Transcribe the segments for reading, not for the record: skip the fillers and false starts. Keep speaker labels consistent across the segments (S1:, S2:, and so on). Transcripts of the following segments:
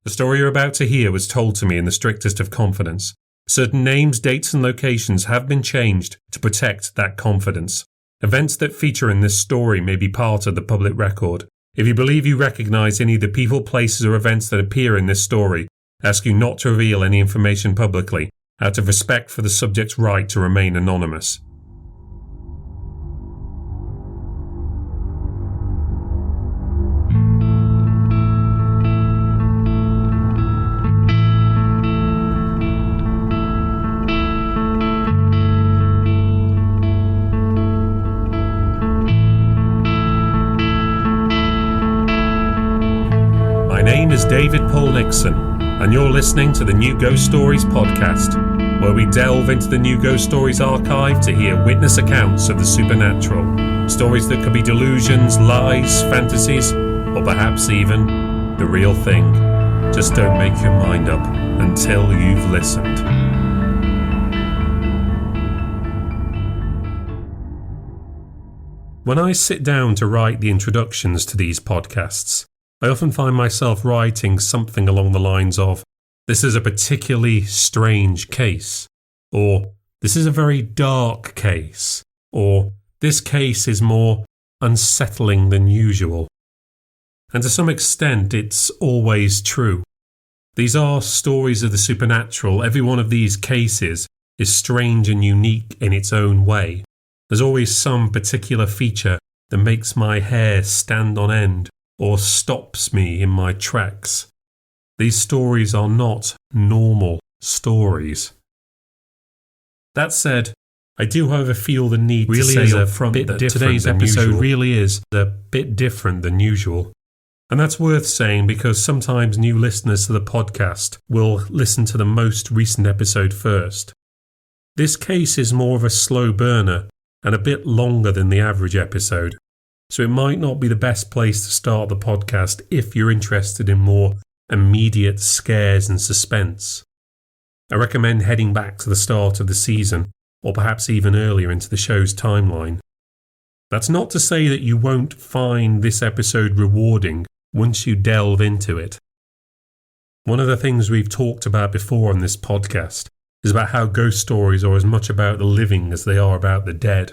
S1: The story you're about to hear was told to me in the strictest of confidence. Certain names, dates and locations have been changed to protect that confidence. Events that feature in this story may be part of the public record. If you believe you recognise any of the people, places or events that appear in this story, I ask you not to reveal any information publicly, out of respect for the subject's right to remain anonymous. My name is David Paul Nixon, and you're listening to the New Ghost Stories podcast, where we delve into the New Ghost Stories archive to hear witness accounts of the supernatural, stories that could be delusions, lies, fantasies, or perhaps even the real thing. Just don't make your mind up until you've listened. When I sit down to write the introductions to these podcasts, I often find myself writing something along the lines of, "This is a particularly strange case," or "This is a very dark case," or "This case is more unsettling than usual." And to some extent, it's always true. These are stories of the supernatural. Every one of these cases is strange and unique in its own way. There's always some particular feature that makes my hair stand on end, or stops me in my tracks. These stories are not normal stories. That said, I do however feel the need to say up front that today's episode really is a bit different than usual. And that's worth saying because sometimes new listeners to the podcast will listen to the most recent episode first. This case is more of a slow burner and a bit longer than the average episode. So it might not be the best place to start the podcast if you're interested in more immediate scares and suspense. I recommend heading back to the start of the season, or perhaps even earlier into the show's timeline. That's not to say that you won't find this episode rewarding once you delve into it. One of the things we've talked about before on this podcast is about how ghost stories are as much about the living as they are about the dead.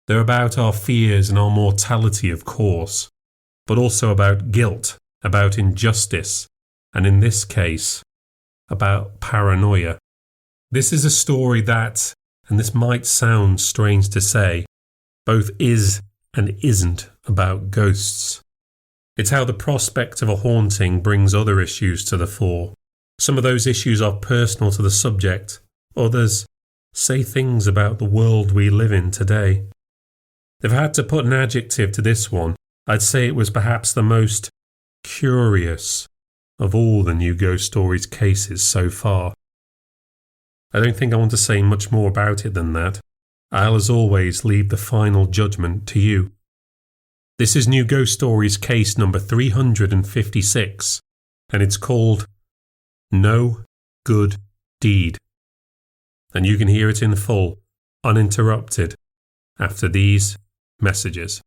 S1: They're about our fears and our mortality, of course, but also about guilt, about injustice, and in this case, about paranoia. This is a story that, and this might sound strange to say, both is and isn't about ghosts. It's how the prospect of a haunting brings other issues to the fore. Some of those issues are personal to the subject, others say things about the world we live in today. If I had to put an adjective to this one, I'd say it was perhaps the most curious of all the New Ghost Stories cases so far. I don't think I want to say much more about it than that. I'll, as always, leave the final judgment to you. This is New Ghost Stories case number 356, and it's called No Good Deed. And you can hear it in full, uninterrupted, after these messages.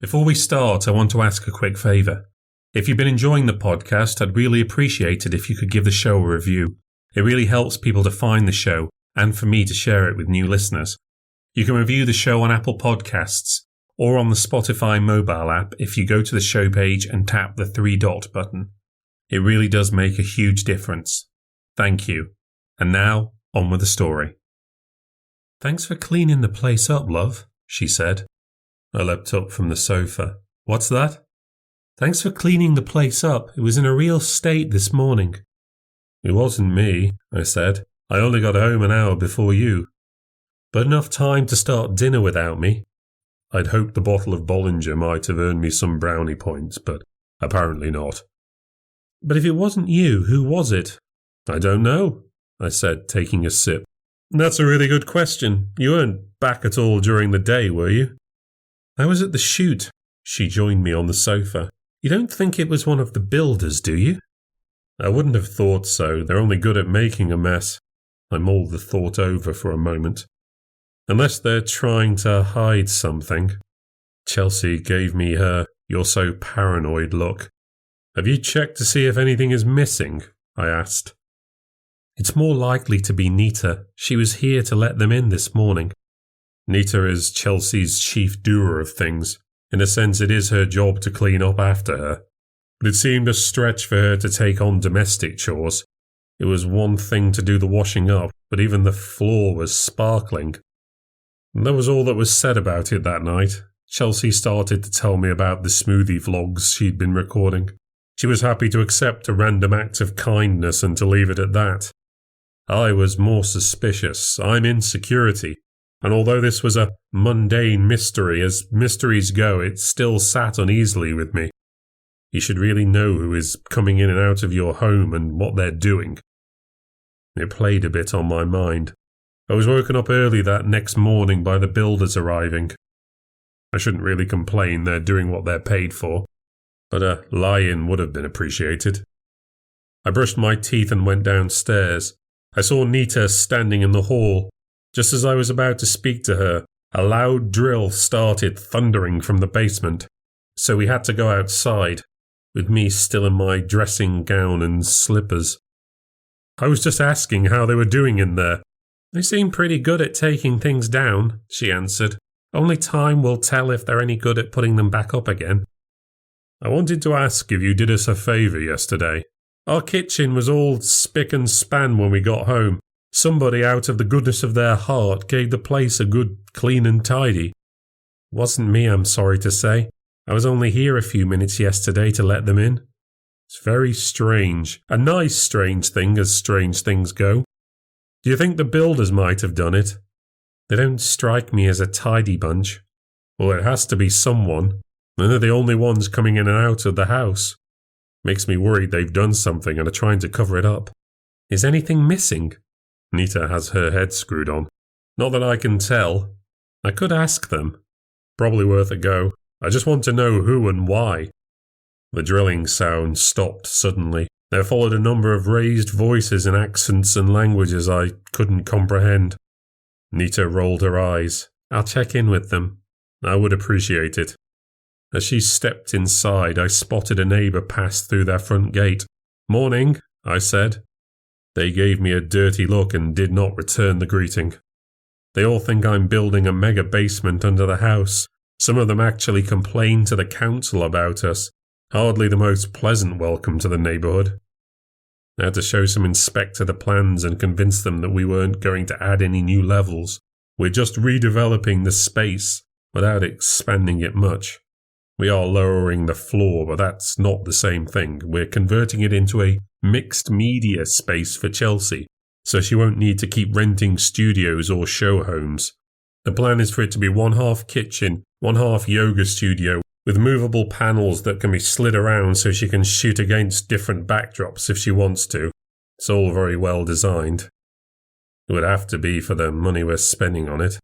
S1: Before we start, I want to ask a quick favour. If you've been enjoying the podcast, I'd really appreciate it if you could give the show a review. It really helps people to find the show and for me to share it with new listeners. You can review the show on Apple Podcasts or on the Spotify mobile app if you go to the show page and tap the 3-dot button. It really does make a huge difference. Thank you. And now, on with the story. "Thanks for cleaning the place up, love," she said. I leapt up from the sofa. "What's that?" "Thanks for cleaning the place up. It was in a real state this morning." "It wasn't me," I said. "I only got home an hour before you." "But enough time to start dinner without me." I'd hoped the bottle of Bollinger might have earned me some brownie points, but apparently not. "But if it wasn't you, who was it?" "I don't know," I said, taking a sip. "That's a really good question. You weren't back at all during the day, were you?" "I was at the shoot." She joined me on the sofa. "You don't think it was one of the builders, do you?" "I wouldn't have thought so. They're only good at making a mess." I mulled the thought over for a moment. "Unless they're trying to hide something." Chelsea gave me her "you're so paranoid" look. Have you checked to see if anything is missing? I asked. It's more likely to be Nita. She was here to let them in this morning. Nita is Chelsea's chief doer of things. In a sense, it is her job to clean up after her. But it seemed a stretch for her to take on domestic chores. It was one thing to do the washing up, but even the floor was sparkling. And that was all that was said about it that night. Chelsea started to tell me about the smoothie vlogs she'd been recording. She was happy to accept a random act of kindness and to leave it at that. I was more suspicious. I'm in security. And although this was a mundane mystery, as mysteries go, it still sat uneasily with me. You should really know who is coming in and out of your home and what they're doing. It played a bit on my mind. I was woken up early that next morning by the builders arriving. I shouldn't really complain, they're doing what they're paid for, but a lie-in would have been appreciated. I brushed my teeth and went downstairs. I saw Nita standing in the hall. Just as I was about to speak to her, a loud drill started thundering from the basement, so we had to go outside, with me still in my dressing gown and slippers. I was just asking how they were doing in there. They seem pretty good at taking things down, she answered. Only time will tell if they're any good at putting them back up again. I wanted to ask if you did us a favour yesterday. Our kitchen was all spick and span when we got home. Somebody, out of the goodness of their heart, gave the place a good clean and tidy. Wasn't me, I'm sorry to say. I was only here a few minutes yesterday to let them in. It's very strange. A nice strange thing, as strange things go. Do you think the builders might have done it? They don't strike me as a tidy bunch. Well, it has to be someone, and they're the only ones coming in and out of the house. Makes me worried they've done something and are trying to cover it up. Is anything missing? Nita has her head screwed on. Not that I can tell. I could ask them. Probably worth a go. I just want to know who and why. The drilling sound stopped suddenly. There followed a number of raised voices in accents and languages I couldn't comprehend. Nita rolled her eyes. I'll check in with them. I would appreciate it. As she stepped inside, I spotted a neighbour pass through their front gate. Morning, I said. They gave me a dirty look and did not return the greeting. They all think I'm building a mega basement under the house. Some of them actually complained to the council about us. Hardly the most pleasant welcome to the neighbourhood. I had to show some inspector the plans and convince them that we weren't going to add any new levels. We're just redeveloping the space without expanding it much. We are lowering the floor, but that's not the same thing. We're converting it into a mixed media space for Chelsea, so she won't need to keep renting studios or show homes. The plan is for it to be one half kitchen, one half yoga studio, with movable panels that can be slid around so she can shoot against different backdrops if she wants to. It's all very well designed. It would have to be for the money we're spending on it.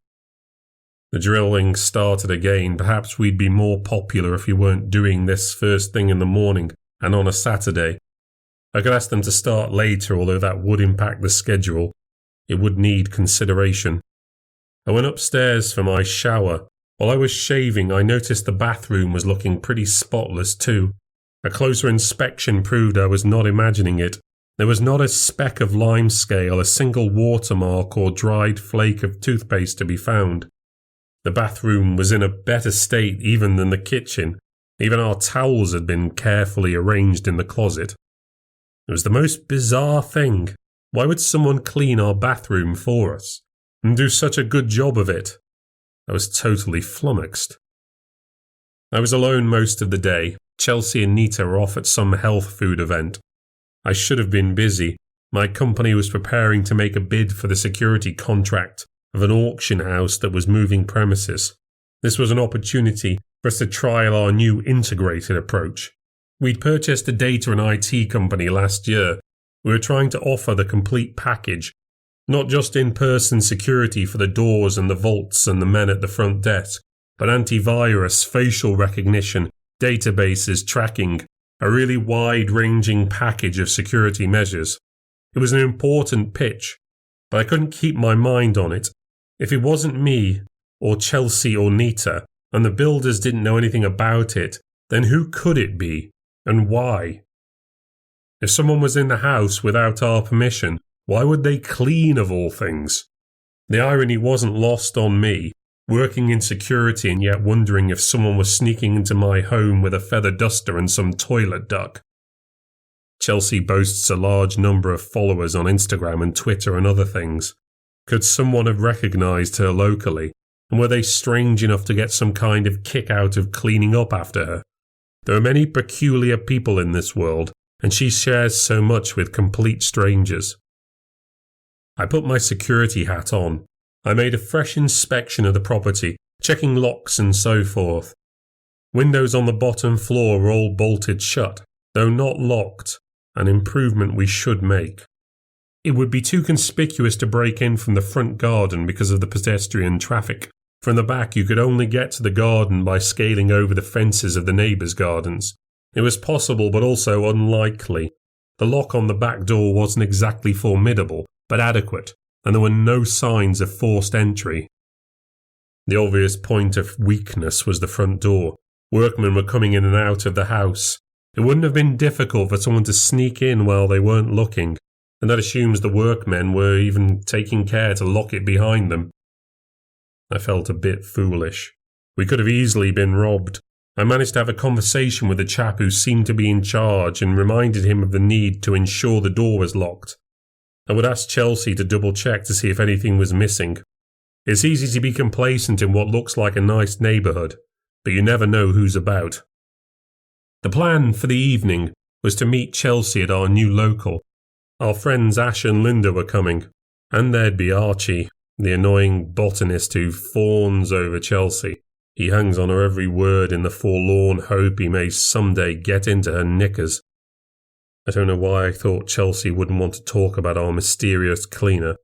S1: The drilling started again. Perhaps we'd be more popular if we weren't doing this first thing in the morning and on a Saturday. I could ask them to start later, although that would impact the schedule. It would need consideration. I went upstairs for my shower. While I was shaving, I noticed the bathroom was looking pretty spotless too. A closer inspection proved I was not imagining it. There was not a speck of limescale, a single watermark or dried flake of toothpaste to be found. The bathroom was in a better state even than the kitchen. Even our towels had been carefully arranged in the closet. It was the most bizarre thing. Why would someone clean our bathroom for us and do such a good job of it? I was totally flummoxed. I was alone most of the day. Chelsea and Nita were off at some health food event. I should have been busy. My company was preparing to make a bid for the security contract of an auction house that was moving premises. This was an opportunity for us to trial our new integrated approach. We'd purchased a data and IT company last year. We were trying to offer the complete package, not just in-person security for the doors and the vaults and the men at the front desk, but antivirus, facial recognition, databases, tracking, a really wide-ranging package of security measures. It was an important pitch, but I couldn't keep my mind on it. If it wasn't me, or Chelsea or Nita, and the builders didn't know anything about it, then who could it be, and why? If someone was in the house without our permission, why would they clean of all things? The irony wasn't lost on me, working in security and yet wondering if someone was sneaking into my home with a feather duster and some toilet duck. Chelsea boasts a large number of followers on Instagram and Twitter and other things. Could someone have recognised her locally? And were they strange enough to get some kind of kick out of cleaning up after her? There are many peculiar people in this world, and she shares so much with complete strangers. I put my security hat on. I made a fresh inspection of the property, checking locks and so forth. Windows on the bottom floor were all bolted shut, though not locked, an improvement we should make. It would be too conspicuous to break in from the front garden because of the pedestrian traffic. From the back you could only get to the garden by scaling over the fences of the neighbours' gardens. It was possible but also unlikely. The lock on the back door wasn't exactly formidable, but adequate, and there were no signs of forced entry. The obvious point of weakness was the front door. Workmen were coming in and out of the house. It wouldn't have been difficult for someone to sneak in while they weren't looking, and that assumes the workmen were even taking care to lock it behind them. I felt a bit foolish. We could have easily been robbed. I managed to have a conversation with the chap who seemed to be in charge and reminded him of the need to ensure the door was locked. I would ask Chelsea to double-check to see if anything was missing. It's easy to be complacent in what looks like a nice neighbourhood, but you never know who's about. The plan for the evening was to meet Chelsea at our new local. Our friends Ash and Linda were coming, and there'd be Archie, the annoying botanist who fawns over Chelsea. He hangs on her every word in the forlorn hope he may someday get into her knickers. I don't know why I thought Chelsea wouldn't want to talk about our mysterious cleaner.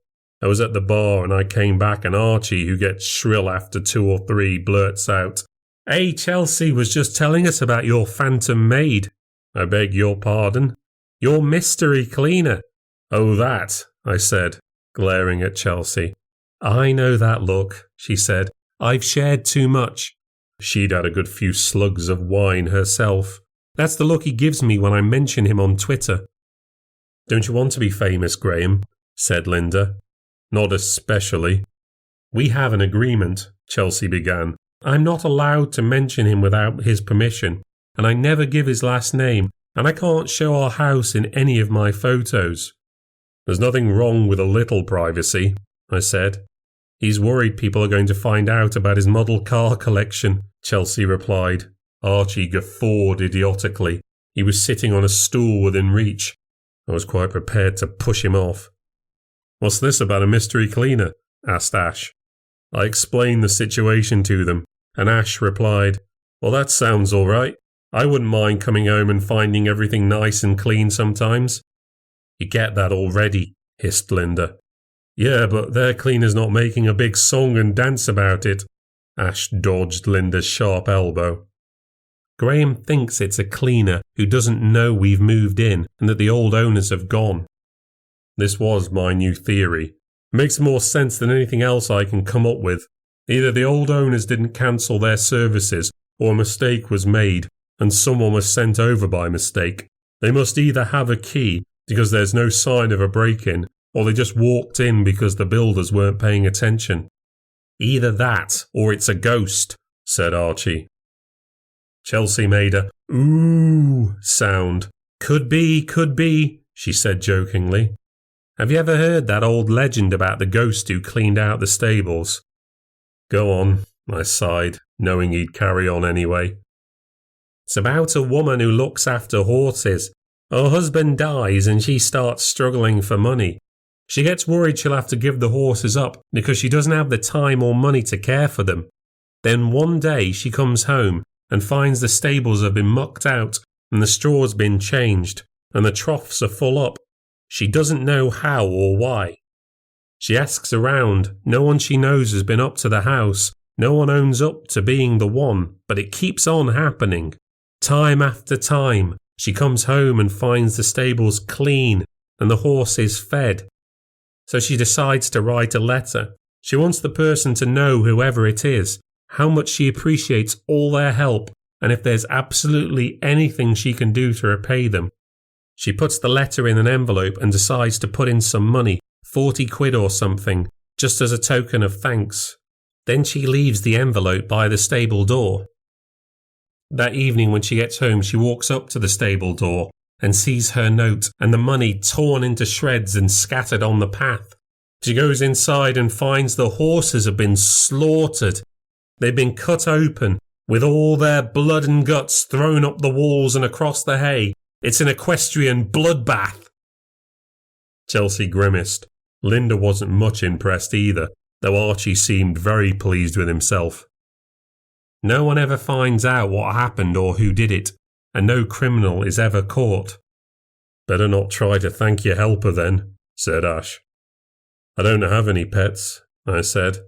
S1: I was at the bar and I came back and Archie, who gets shrill after 2 or 3, blurts out, "Hey, Chelsea was just telling us about your phantom maid." "I beg your pardon?" "Your mystery cleaner." "Oh, that," I said, glaring at Chelsea. "I know that look," she said. "I've shared too much." She'd had a good few slugs of wine herself. "That's the look he gives me when I mention him on Twitter." "Don't you want to be famous, Graham?" said Linda. "Not especially." "We have an agreement," Chelsea began. "I'm not allowed to mention him without his permission, and I never give his last name, and I can't show our house in any of my photos." "There's nothing wrong with a little privacy," I said. "He's worried people are going to find out about his model car collection," Chelsea replied. Archie guffawed idiotically. He was sitting on a stool within reach. I was quite prepared to push him off. "What's this about a mystery cleaner?" asked Ash. I explained the situation to them, and Ash replied, "Well, that sounds all right. I wouldn't mind coming home and finding everything nice and clean sometimes." "You get that already," hissed Linda. "Yeah, but their cleaner's not making a big song and dance about it." Ash dodged Linda's sharp elbow. "Graham thinks it's a cleaner who doesn't know we've moved in and that the old owners have gone." This was my new theory. It makes more sense than anything else I can come up with. Either the old owners didn't cancel their services, or a mistake was made, and someone was sent over by mistake. They must either have a key, because there's no sign of a break-in, or they just walked in because the builders weren't paying attention. "Either that, or it's a ghost," said Archie. Chelsea made a "ooh" sound. Could be, she said jokingly. "Have you ever heard that old legend about the ghost who cleaned out the stables?" "Go on," I sighed, knowing he'd carry on anyway. "It's about a woman who looks after horses. Her husband dies and she starts struggling for money. She gets worried she'll have to give the horses up because she doesn't have the time or money to care for them. Then one day she comes home and finds the stables have been mucked out and the straw's been changed and the troughs are full up. She doesn't know how or why. She asks around. No one she knows has been up to the house. No one owns up to being the one, but it keeps on happening. Time after time, she comes home and finds the stables clean and the horses fed. So she decides to write a letter. She wants the person to know, whoever it is, how much she appreciates all their help and if there's absolutely anything she can do to repay them. She puts the letter in an envelope and decides to put in some money, 40 quid or something, just as a token of thanks. Then she leaves the envelope by the stable door. That evening when she gets home, she walks up to the stable door and sees her note and the money torn into shreds and scattered on the path. She goes inside and finds the horses have been slaughtered. They've been cut open, with all their blood and guts thrown up the walls and across the hay. It's an equestrian bloodbath. Chelsea grimaced. Linda wasn't much impressed either, though Archie seemed very pleased with himself. No one ever finds out what happened or who did it, and no criminal is ever caught. Better not try to thank your helper then, said Ash. I don't have any pets, I said,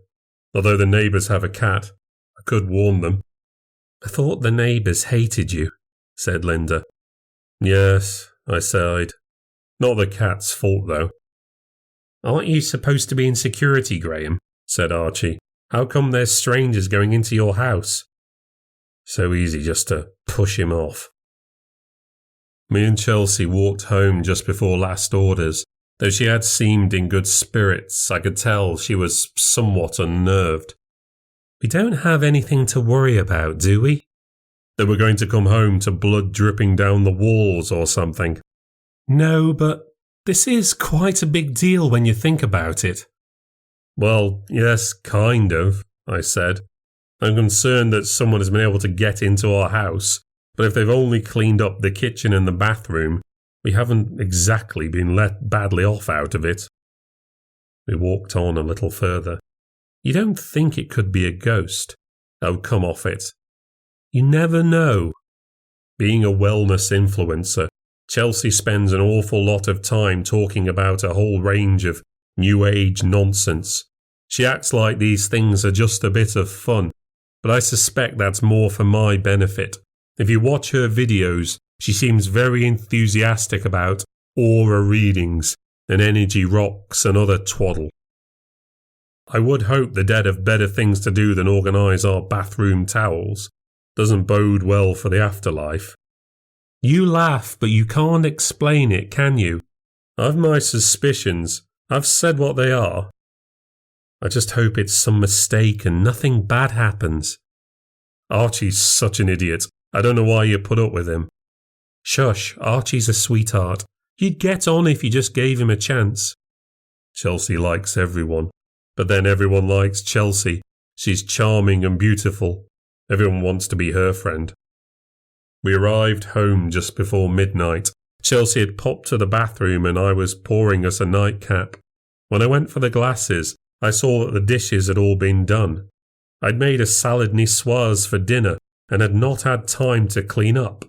S1: although the neighbours have a cat. I could warn them. I thought the neighbours hated you, said Linda. Yes, I sighed. Not the cat's fault, though. Aren't you supposed to be in security, Graham? Said Archie. How come there's strangers going into your house? So easy just to push him off. Me and Chelsea walked home just before last orders. Though she had seemed in good spirits, I could tell she was somewhat unnerved. We don't have anything to worry about, do we? That we're going to come home to blood dripping down the walls or something. No, but this is quite a big deal when you think about it. Well, yes, kind of, I said. I'm concerned that someone has been able to get into our house, but if they've only cleaned up the kitchen and the bathroom, we haven't exactly been let badly off out of it. We walked on a little further. You don't think it could be a ghost? Oh, come off it. You never know. Being a wellness influencer, Chelsea spends an awful lot of time talking about a whole range of new age nonsense. She acts like these things are just a bit of fun, but I suspect that's more for my benefit. If you watch her videos, she seems very enthusiastic about aura readings and energy rocks and other twaddle. I would hope the dead have better things to do than organise our bathroom towels. Doesn't bode well for the afterlife. You laugh, but you can't explain it, can you? I've my suspicions. I've said what they are. I just hope it's some mistake and nothing bad happens. Archie's such an idiot. I don't know why you put up with him. Shush, Archie's a sweetheart. You'd get on if you just gave him a chance. Chelsea likes everyone. But then everyone likes Chelsea. She's charming and beautiful. Everyone wants to be her friend. We arrived home just before midnight. Chelsea had popped to the bathroom and I was pouring us a nightcap. When I went for the glasses, I saw that the dishes had all been done. I'd made a salad niçoise for dinner and had not had time to clean up.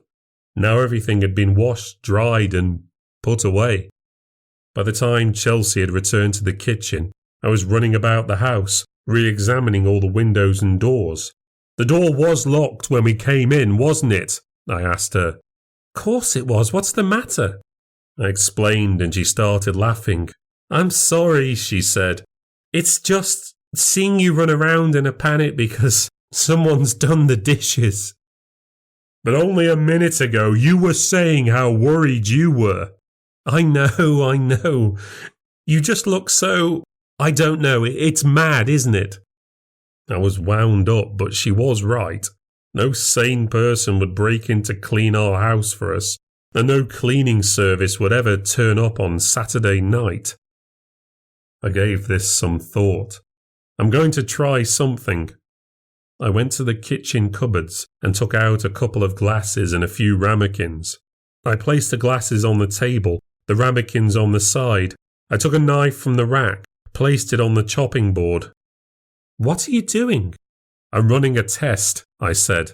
S1: Now everything had been washed, dried and put away. By the time Chelsea had returned to the kitchen, I was running about the house, re-examining all the windows and doors. The door was locked when we came in, wasn't it? I asked her. Course it was. What's the matter? I explained and she started laughing. I'm sorry, she said. It's just seeing you run around in a panic because someone's done the dishes. But only a minute ago you were saying how worried you were. I know. You just look so... I don't know, it's mad, isn't it? I was wound up, but she was right. No sane person would break in to clean our house for us, and no cleaning service would ever turn up on Saturday night. I gave this some thought. I'm going to try something. I went to the kitchen cupboards and took out a couple of glasses and a few ramekins. I placed the glasses on the table, the ramekins on the side. I took a knife from the rack, placed it on the chopping board. What are you doing? I'm running a test, I said.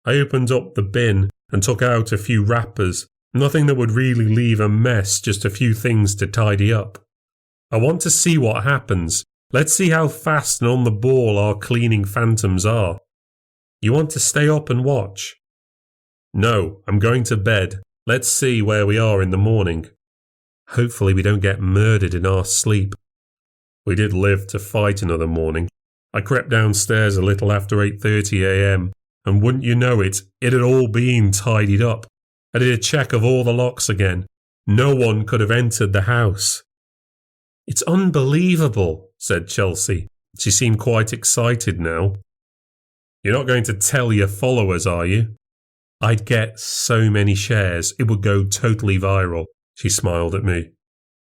S1: I opened up the bin and took out a few wrappers, nothing that would really leave a mess, just a few things to tidy up. I want to see what happens. Let's see how fast and on the ball our cleaning phantoms are. You want to stay up and watch? No, I'm going to bed. Let's see where we are in the morning. Hopefully we don't get murdered in our sleep. We did live to fight another morning. I crept downstairs a little after 8:30 a.m, and wouldn't you know it, it had all been tidied up. I did a check of all the locks again. No one could have entered the house. It's unbelievable, said Chelsea. She seemed quite excited now. You're not going to tell your followers, are you? I'd get so many shares, it would go totally viral. She smiled at me.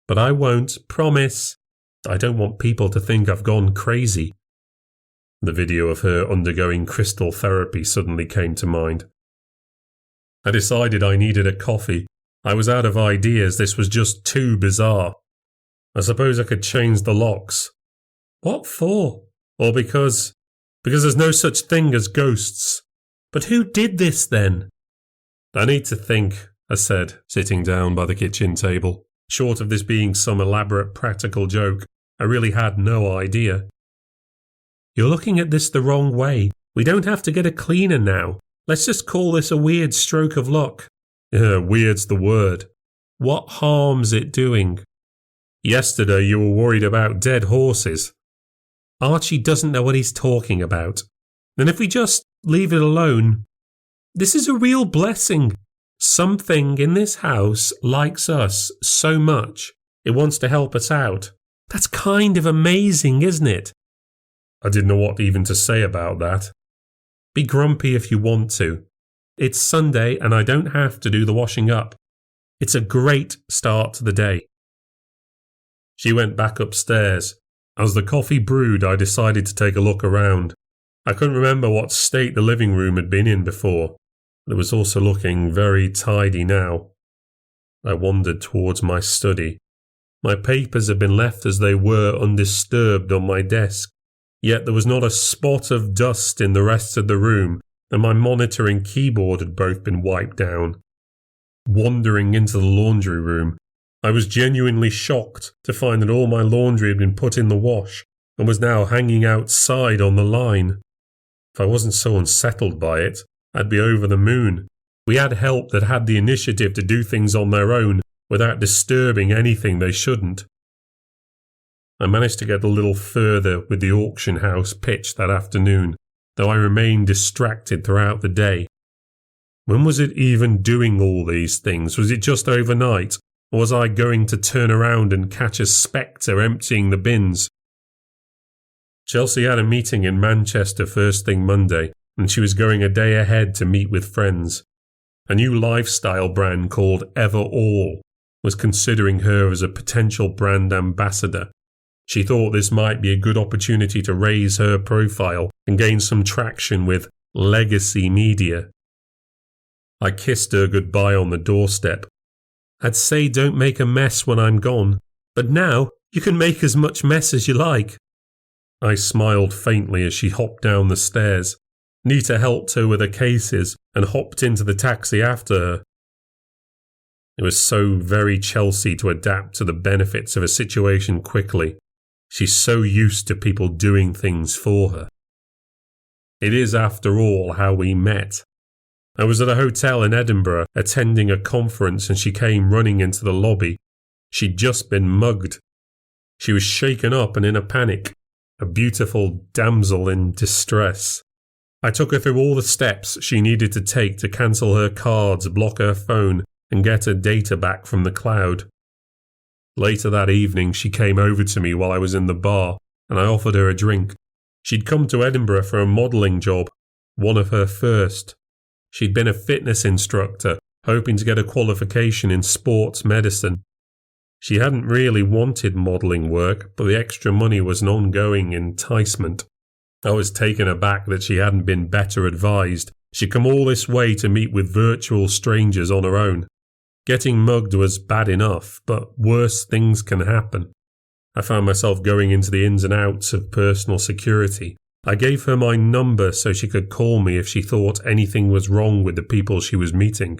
S1: But I won't, promise. I don't want people to think I've gone crazy. The video of her undergoing crystal therapy suddenly came to mind. I decided I needed a coffee. I was out of ideas. This was just too bizarre. I suppose I could change the locks. What for? Or because there's no such thing as ghosts. But who did this then? I need to think, I said, sitting down by the kitchen table. Short of this being some elaborate practical joke, I really had no idea. You're looking at this the wrong way. We don't have to get a cleaner now. Let's just call this a weird stroke of luck. Weird's the word. What harm's it doing? Yesterday you were worried about dead horses. Archie doesn't know what he's talking about. And if we just leave it alone, this is a real blessing. Something in this house likes us so much, it wants to help us out. That's kind of amazing, isn't it? I didn't know what even to say about that. Be grumpy if you want to. It's Sunday and I don't have to do the washing up. It's a great start to the day. She went back upstairs. As the coffee brewed, I decided to take a look around. I couldn't remember what state the living room had been in before. It was also looking very tidy now. I wandered towards my study. My papers had been left as they were undisturbed on my desk, yet there was not a spot of dust in the rest of the room, and my monitor and keyboard had both been wiped down. Wandering into the laundry room, I was genuinely shocked to find that all my laundry had been put in the wash and was now hanging outside on the line. If I wasn't so unsettled by it, I'd be over the moon. We had help that had the initiative to do things on their own without disturbing anything they shouldn't. I managed to get a little further with the auction house pitch that afternoon, though I remained distracted throughout the day. When was it even doing all these things? Was it just overnight? Or was I going to turn around and catch a spectre emptying the bins? Chelsea had a meeting in Manchester first thing Monday, and she was going a day ahead to meet with friends. A new lifestyle brand called Everall was considering her as a potential brand ambassador. She thought this might be a good opportunity to raise her profile and gain some traction with legacy media. I kissed her goodbye on the doorstep. I'd say don't make a mess when I'm gone, but now you can make as much mess as you like. I smiled faintly as she hopped down the stairs. Nita helped her with her cases and hopped into the taxi after her. It was so very Chelsea to adapt to the benefits of a situation quickly. She's so used to people doing things for her. It is, after all, how we met. I was at a hotel in Edinburgh attending a conference and she came running into the lobby. She'd just been mugged. She was shaken up and in a panic, a beautiful damsel in distress. I took her through all the steps she needed to take to cancel her cards, block her phone, and get her data back from the cloud. Later that evening, she came over to me while I was in the bar, and I offered her a drink. She'd come to Edinburgh for a modelling job, one of her first. She'd been a fitness instructor, hoping to get a qualification in sports medicine. She hadn't really wanted modelling work, but the extra money was an ongoing enticement. I was taken aback that she hadn't been better advised. She'd come all this way to meet with virtual strangers on her own. Getting mugged was bad enough, but worse things can happen. I found myself going into the ins and outs of personal security. I gave her my number so she could call me if she thought anything was wrong with the people she was meeting.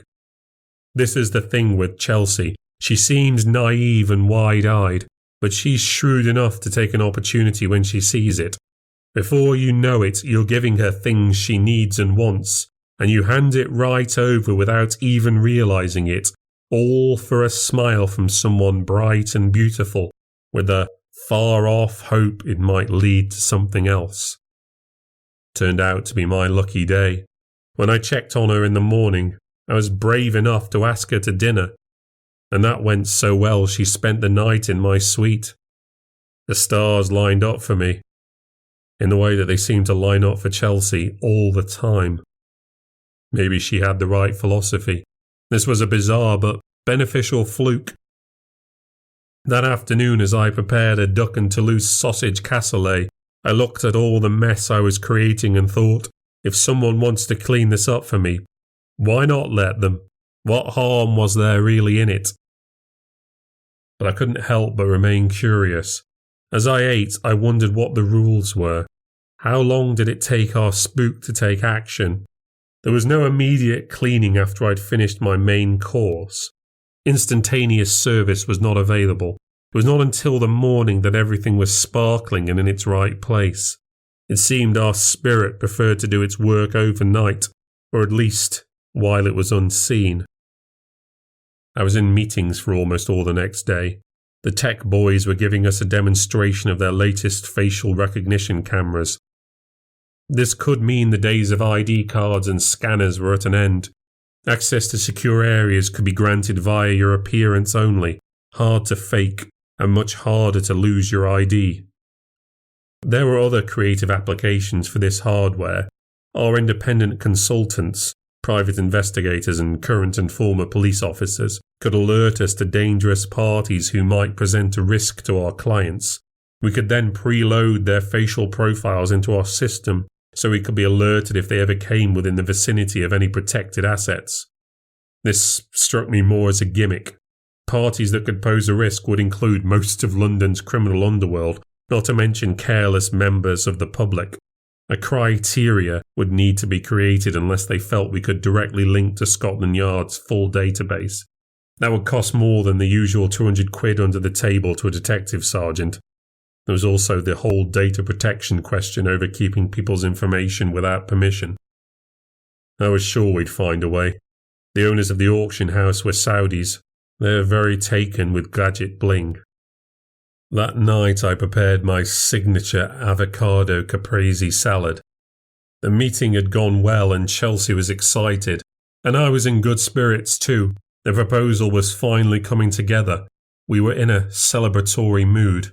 S1: This is the thing with Chelsea. She seems naive and wide-eyed, but she's shrewd enough to take an opportunity when she sees it. Before you know it, you're giving her things she needs and wants, and you hand it right over without even realizing it, all for a smile from someone bright and beautiful, with a far-off hope it might lead to something else. Turned out to be my lucky day. When I checked on her in the morning, I was brave enough to ask her to dinner, and that went so well she spent the night in my suite. The stars lined up for me, in the way that they seem to line up for Chelsea all the time. Maybe she had the right philosophy. This was a bizarre but beneficial fluke. That afternoon, as I prepared a duck and Toulouse sausage cassoulet, I looked at all the mess I was creating and thought, if someone wants to clean this up for me, why not let them? What harm was there really in it? But I couldn't help but remain curious. As I ate, I wondered what the rules were. How long did it take our spook to take action? There was no immediate cleaning after I'd finished my main course. Instantaneous service was not available. It was not until the morning that everything was sparkling and in its right place. It seemed our spirit preferred to do its work overnight, or at least while it was unseen. I was in meetings for almost all the next day. The tech boys were giving us a demonstration of their latest facial recognition cameras. This could mean the days of ID cards and scanners were at an end. Access to secure areas could be granted via your appearance only, hard to fake, and much harder to lose your ID. There were other creative applications for this hardware. Our independent consultants, private investigators and current and former police officers, could alert us to dangerous parties who might present a risk to our clients. We could then preload their facial profiles into our system, so we could be alerted if they ever came within the vicinity of any protected assets. This struck me more as a gimmick. Parties that could pose a risk would include most of London's criminal underworld, not to mention careless members of the public. A criteria would need to be created unless they felt we could directly link to Scotland Yard's full database. That would cost more than the usual £200 under the table to a detective sergeant. There was also the whole data protection question over keeping people's information without permission. I was sure we'd find a way. The owners of the auction house were Saudis. They're very taken with gadget bling. That night I prepared my signature avocado caprese salad. The meeting had gone well and Chelsea was excited, and I was in good spirits too. The proposal was finally coming together. We were in a celebratory mood.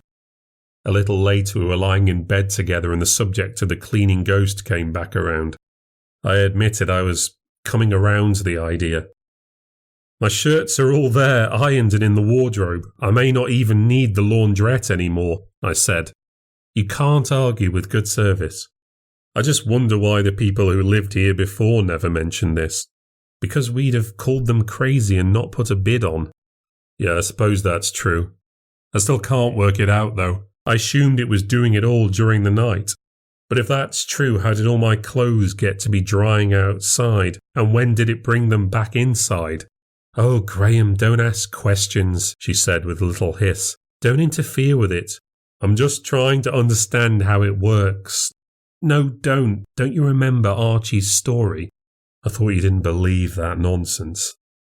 S1: A little later we were lying in bed together and the subject of the cleaning ghost came back around. I admitted I was coming around to the idea. My shirts are all there, ironed and in the wardrobe. I may not even need the laundrette anymore, I said. You can't argue with good service. I just wonder why the people who lived here before never mentioned this. Because we'd have called them crazy and not put a bid on. Yeah, I suppose that's true. I still can't work it out though. I assumed it was doing it all during the night. But if that's true, how did all my clothes get to be drying outside? And when did it bring them back inside? Oh, Graham, don't ask questions, she said with a little hiss. Don't interfere with it. I'm just trying to understand how it works. No, don't. Don't you remember Archie's story? I thought you didn't believe that nonsense.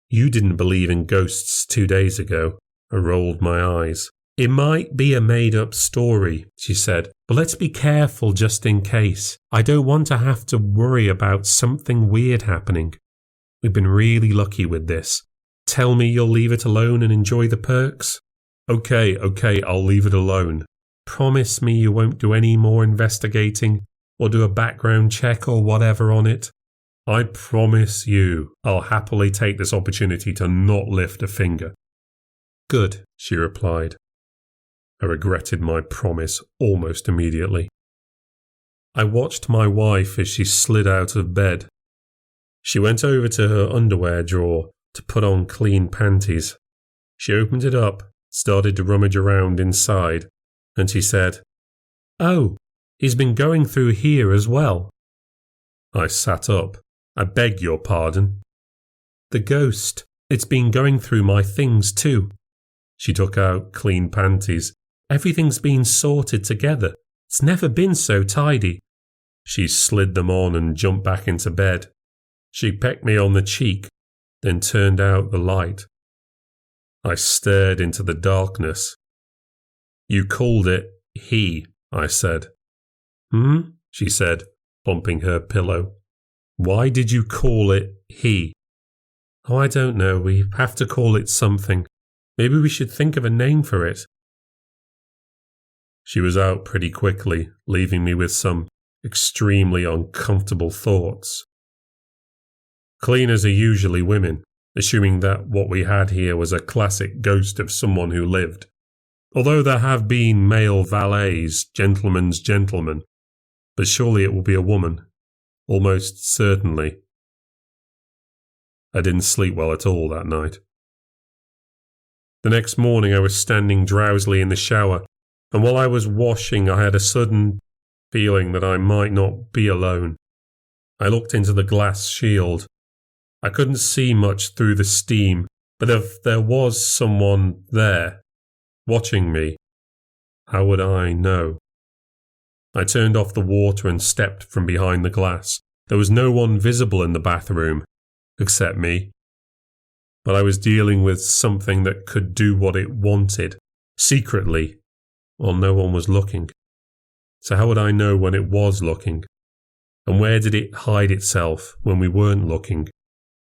S1: You didn't believe in ghosts 2 days ago. I rolled my eyes. It might be a made-up story, she said, but let's be careful just in case. I don't want to have to worry about something weird happening. We've been really lucky with this. Tell me you'll leave it alone and enjoy the perks? Okay, I'll leave it alone. Promise me you won't do any more investigating or do a background check or whatever on it. I promise you I'll happily take this opportunity to not lift a finger. Good, she replied. I regretted my promise almost immediately. I watched my wife as she slid out of bed. She went over to her underwear drawer to put on clean panties. She opened it up, started to rummage around inside, and she said, "Oh, he's been going through here as well." I sat up. I beg your pardon. The ghost. It's been going through my things too. She took out clean panties. Everything's been sorted together. It's never been so tidy. She slid them on and jumped back into bed. She pecked me on the cheek, then turned out the light. I stared into the darkness. You called it he, I said. She said, bumping her pillow. Why did you call it he? Oh, I don't know. We have to call it something. Maybe we should think of a name for it. She was out pretty quickly, leaving me with some extremely uncomfortable thoughts. Cleaners are usually women, assuming that what we had here was a classic ghost of someone who lived. Although there have been male valets, gentlemen's gentlemen, but surely it will be a woman. Almost certainly. I didn't sleep well at all that night. The next morning I was standing drowsily in the shower, and while I was washing I had a sudden feeling that I might not be alone. I looked into the glass shield. I couldn't see much through the steam, but if there was someone there, watching me, how would I know? I turned off the water and stepped from behind the glass. There was no one visible in the bathroom, except me. But I was dealing with something that could do what it wanted, secretly, while no one was looking. So how would I know when it was looking? And where did it hide itself when we weren't looking?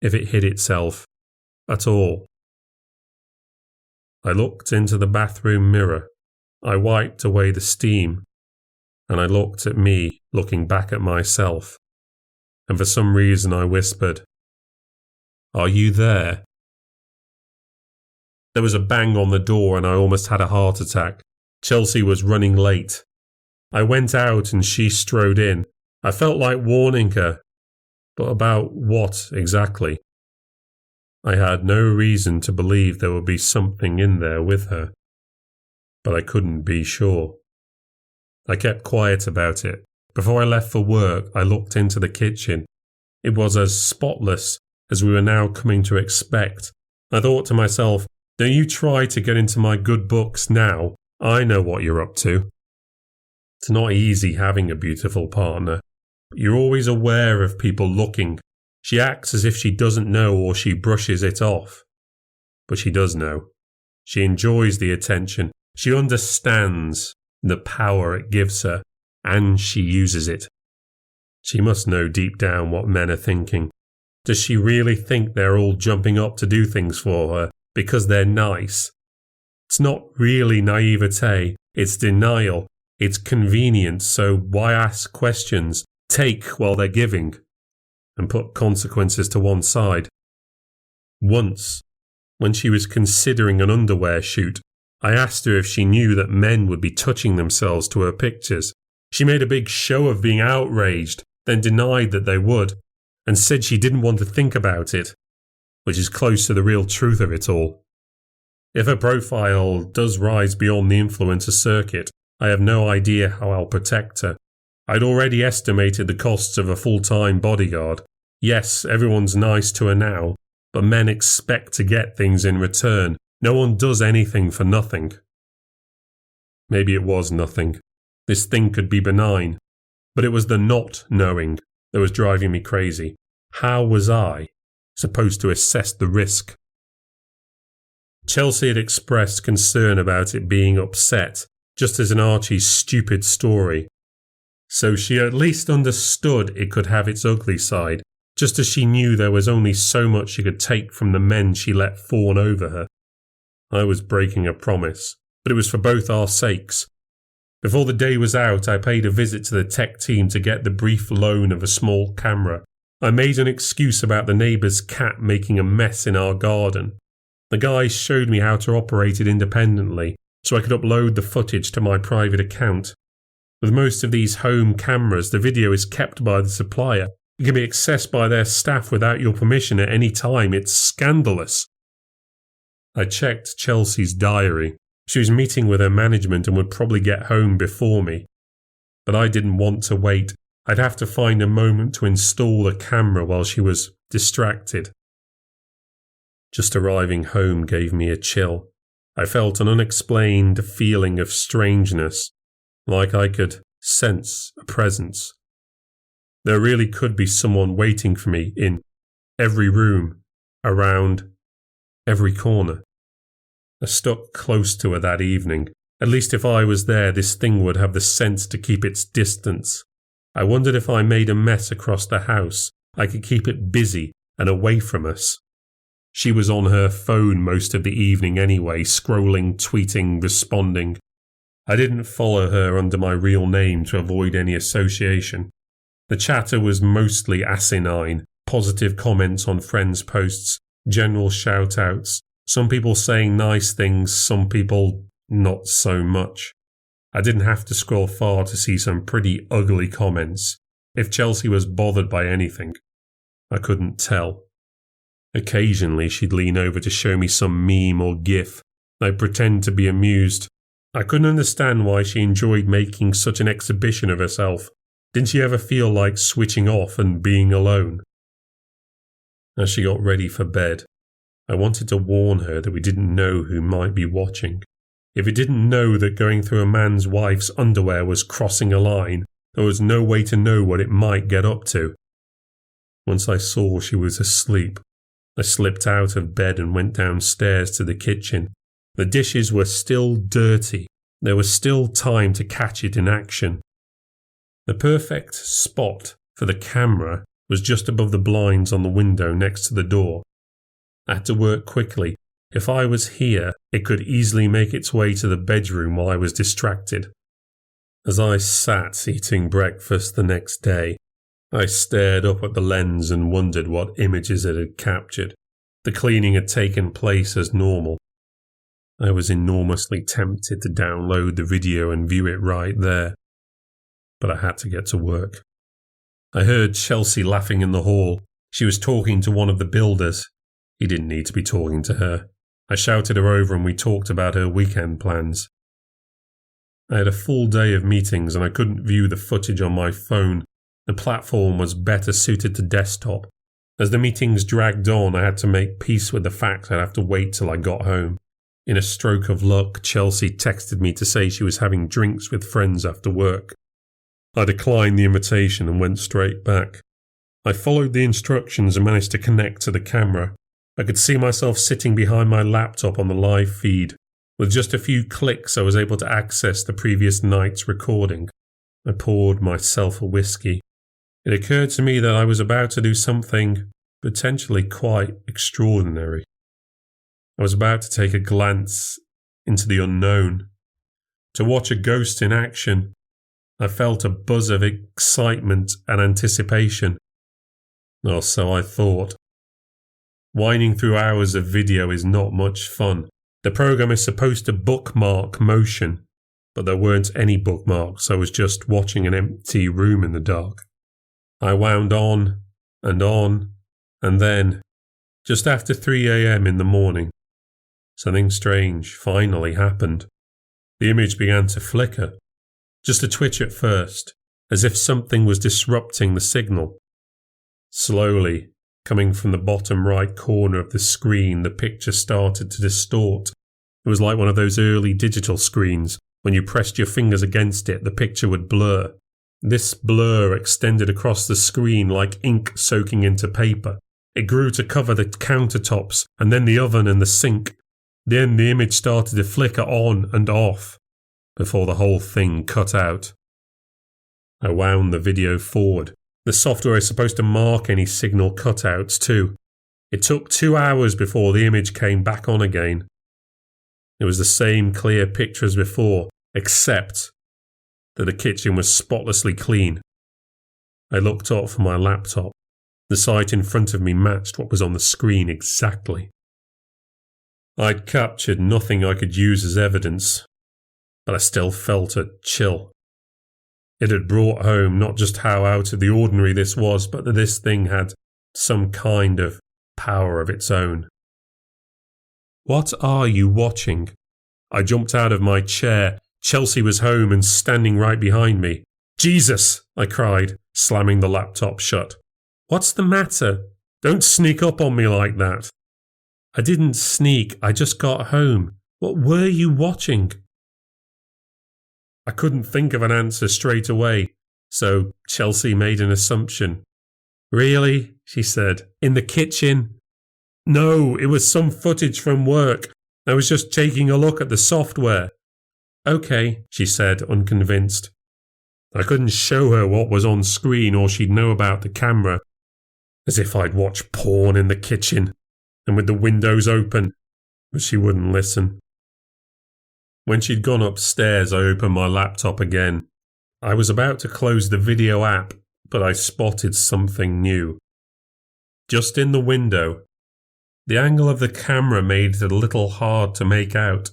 S1: If it hid itself at all? I looked into the bathroom mirror. I wiped away the steam, and I looked at me looking back at myself. And for some reason I whispered, "Are you there?" There was a bang on the door and I almost had a heart attack. Chelsea was running late. I went out and she strode in. I felt like warning her, but about what exactly? I had no reason to believe there would be something in there with her, but I couldn't be sure. I kept quiet about it. Before I left for work, I looked into the kitchen. It was as spotless as we were now coming to expect. I thought to myself, don't you try to get into my good books now. I know what you're up to. It's not easy having a beautiful partner, but you're always aware of people looking. She acts as if she doesn't know or she brushes it off. But she does know. She enjoys the attention. She understands the power it gives her, and she uses it. She must know deep down what men are thinking. Does she really think they're all jumping up to do things for her because they're nice? It's not really naivete, it's denial, it's convenience, so why ask questions? Take while they're giving, and put consequences to one side. Once, when she was considering an underwear shoot, I asked her if she knew that men would be touching themselves to her pictures. She made a big show of being outraged, then denied that they would, and said she didn't want to think about it, which is close to the real truth of it all. If her profile does rise beyond the influencer circuit, I have no idea how I'll protect her. I'd already estimated the costs of a full-time bodyguard. Yes, everyone's nice to her now, but men expect to get things in return. No one does anything for nothing. Maybe it was nothing. This thing could be benign, but it was the not knowing that was driving me crazy. How was I supposed to assess the risk? Chelsea had expressed concern about it being upset, just as in Archie's stupid story. So she at least understood it could have its ugly side, just as she knew there was only so much she could take from the men she let fawn over her. I was breaking a promise, but it was for both our sakes. Before the day was out, I paid a visit to the tech team to get the brief loan of a small camera. I made an excuse about the neighbour's cat making a mess in our garden. The guys showed me how to operate it independently, so I could upload the footage to my private account. With most of these home cameras, the video is kept by the supplier. It can be accessed by their staff without your permission at any time. It's scandalous. I checked Chelsea's diary. She was meeting with her management and would probably get home before me. But I didn't want to wait. I'd have to find a moment to install a camera while she was distracted. Just arriving home gave me a chill. I felt an unexplained feeling of strangeness, like I could sense a presence. There really could be someone waiting for me in every room, around every corner. I stuck close to her that evening. At least if I was there, this thing would have the sense to keep its distance. I wondered if I made a mess across the house, I could keep it busy and away from us. She was on her phone most of the evening anyway, scrolling, tweeting, responding. I didn't follow her under my real name to avoid any association. The chatter was mostly asinine, positive comments on friends' posts, general shout-outs, some people saying nice things, some people not so much. I didn't have to scroll far to see some pretty ugly comments. If Chelsea was bothered by anything, I couldn't tell. Occasionally she'd lean over to show me some meme or gif. I'd pretend to be amused. I couldn't understand why she enjoyed making such an exhibition of herself. Didn't she ever feel like switching off and being alone? As she got ready for bed, I wanted to warn her that we didn't know who might be watching. If we didn't know that going through a man's wife's underwear was crossing a line, there was no way to know what it might get up to. Once I saw she was asleep, I slipped out of bed and went downstairs to the kitchen. The dishes were still dirty. There was still time to catch it in action. The perfect spot for the camera was just above the blinds on the window next to the door. I had to work quickly. If I was here, it could easily make its way to the bedroom while I was distracted. As I sat eating breakfast the next day, I stared up at the lens and wondered what images it had captured. The cleaning had taken place as normal. I was enormously tempted to download the video and view it right there, but I had to get to work. I heard Chelsea laughing in the hall. She was talking to one of the builders. He didn't need to be talking to her. I shouted her over and we talked about her weekend plans. I had a full day of meetings and I couldn't view the footage on my phone. The platform was better suited to desktop. As the meetings dragged on, I had to make peace with the fact I'd have to wait till I got home. In a stroke of luck, Chelsea texted me to say she was having drinks with friends after work. I declined the invitation and went straight back. I followed the instructions and managed to connect to the camera. I could see myself sitting behind my laptop on the live feed. With just a few clicks, I was able to access the previous night's recording. I poured myself a whiskey. It occurred to me that I was about to do something potentially quite extraordinary. I was about to take a glance into the unknown. To watch a ghost in action, I felt a buzz of excitement and anticipation. Or so I thought. Winding through hours of video is not much fun. The program is supposed to bookmark motion, but there weren't any bookmarks. I was just watching an empty room in the dark. I wound on, and then, just after 3 a.m. in the morning, something strange finally happened. The image began to flicker, just a twitch at first, as if something was disrupting the signal. Slowly, coming from the bottom right corner of the screen, the picture started to distort. It was like one of those early digital screens. When you pressed your fingers against it, the picture would blur. This blur extended across the screen like ink soaking into paper. It grew to cover the countertops and then the oven and the sink. Then the image started to flicker on and off before the whole thing cut out. I wound the video forward. The software is supposed to mark any signal cutouts too. It took 2 hours before the image came back on again. It was the same clear picture as before, except that the kitchen was spotlessly clean. I looked up from my laptop. The sight in front of me matched what was on the screen exactly. I'd captured nothing I could use as evidence, but I still felt a chill. It had brought home not just how out of the ordinary this was, but that this thing had some kind of power of its own. "What are you watching?" I jumped out of my chair. Chelsea was home and standing right behind me. "Jesus!" I cried, slamming the laptop shut. "What's the matter? Don't sneak up on me like that." "I didn't sneak, I just got home. What were you watching?" I couldn't think of an answer straight away, so Chelsea made an assumption. "Really?" she said. "In the kitchen?" "No, it was some footage from work. I was just taking a look at the software." "Okay," she said, unconvinced. I couldn't show her what was on screen or she'd know about the camera. As if I'd watch porn in the kitchen. and with the windows open, but she wouldn't listen. When she'd gone upstairs, I opened my laptop again. I was about to close the video app, but I spotted something new. Just in the window, the angle of the camera made it a little hard to make out.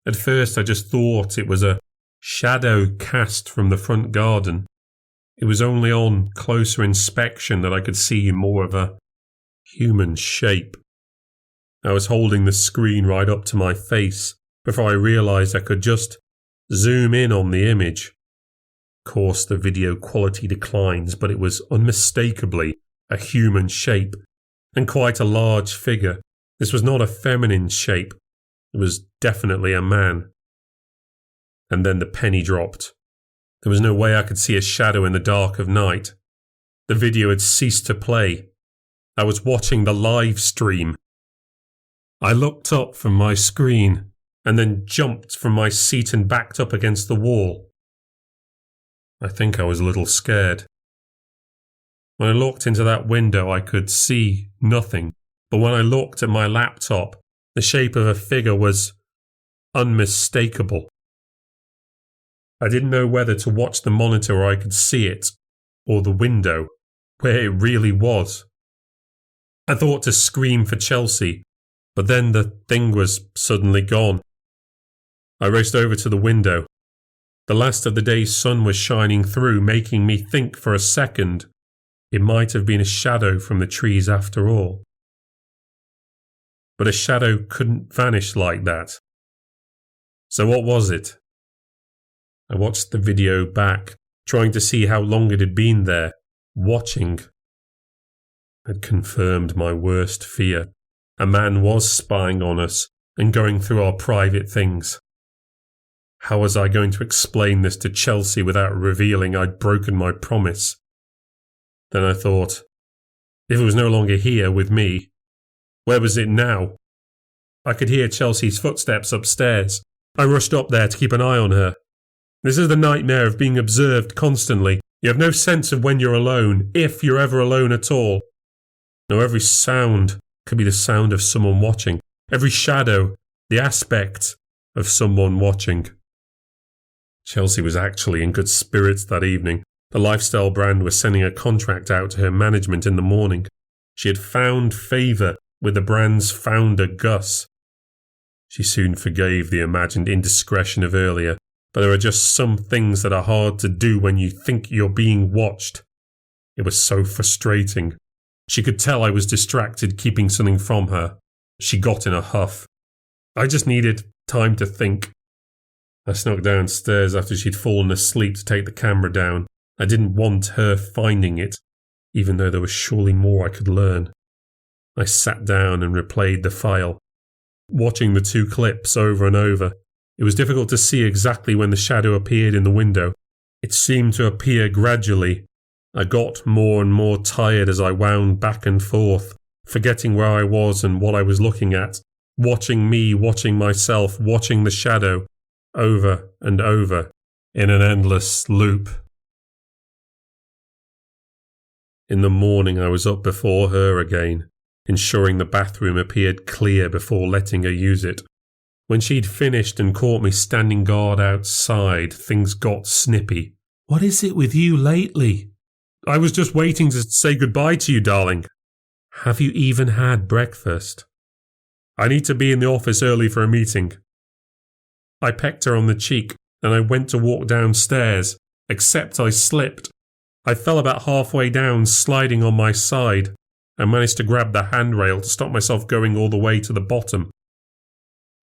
S1: At first, I just thought it was a shadow cast from the front garden. It was only on closer inspection that I could see more of a human shape. I was holding the screen right up to my face before I realised I could just zoom in on the image. Of course, the video quality declines, but it was unmistakably a human shape, and quite a large figure. This was not a feminine shape. It was definitely a man. And then the penny dropped. There was no way I could see a shadow in the dark of night. The video had ceased to play. I was watching the live stream. I looked up from my screen and then jumped from my seat and backed up against the wall. I think I was a little scared. When I looked into that window, I could see nothing, but when I looked at my laptop, the shape of a figure was unmistakable. I didn't know whether to watch the monitor where I could see it, or the window, where it really was. I thought to scream for Chelsea, but then the thing was suddenly gone. I raced over to the window. The last of the day's sun was shining through, making me think for a second it might have been a shadow from the trees after all. But a shadow couldn't vanish like that. So what was it? I watched the video back, trying to see how long it had been there, watching. It confirmed my worst fear. A man was spying on us and going through our private things. How was I going to explain this to Chelsea without revealing I'd broken my promise? Then I thought, if it was no longer here with me, where was it now? I could hear Chelsea's footsteps upstairs. I rushed up there to keep an eye on her. This is the nightmare of being observed constantly. You have no sense of when you're alone, if you're ever alone at all. Now every sound could be the sound of someone watching. Every shadow, the aspect of someone watching. Chelsea was actually in good spirits that evening. The lifestyle brand was sending a contract out to her management in the morning. She had found favour with the brand's founder, Gus. She soon forgave the imagined indiscretion of earlier, but there are just some things that are hard to do when you think you're being watched. It was so frustrating. She could tell I was distracted, keeping something from her. She got in a huff. I just needed time to think. I snuck downstairs after she'd fallen asleep to take the camera down. I didn't want her finding it, even though there was surely more I could learn. I sat down and replayed the file, watching the two clips over and over. It was difficult to see exactly when the shadow appeared in the window. It seemed to appear gradually. I got more and more tired as I wound back and forth, forgetting where I was and what I was looking at, watching me, watching myself, watching the shadow, over and over, in an endless loop. In the morning I was up before her again, ensuring the bathroom appeared clear before letting her use it. When she'd finished and caught me standing guard outside, things got snippy. "What is it with you lately?" "I was just waiting to say goodbye to you, darling." "Have you even had breakfast?" "I need to be in the office early for a meeting." I pecked her on the cheek, and I went to walk downstairs, except I slipped. I fell about halfway down, sliding on my side. I managed to grab the handrail to stop myself going all the way to the bottom.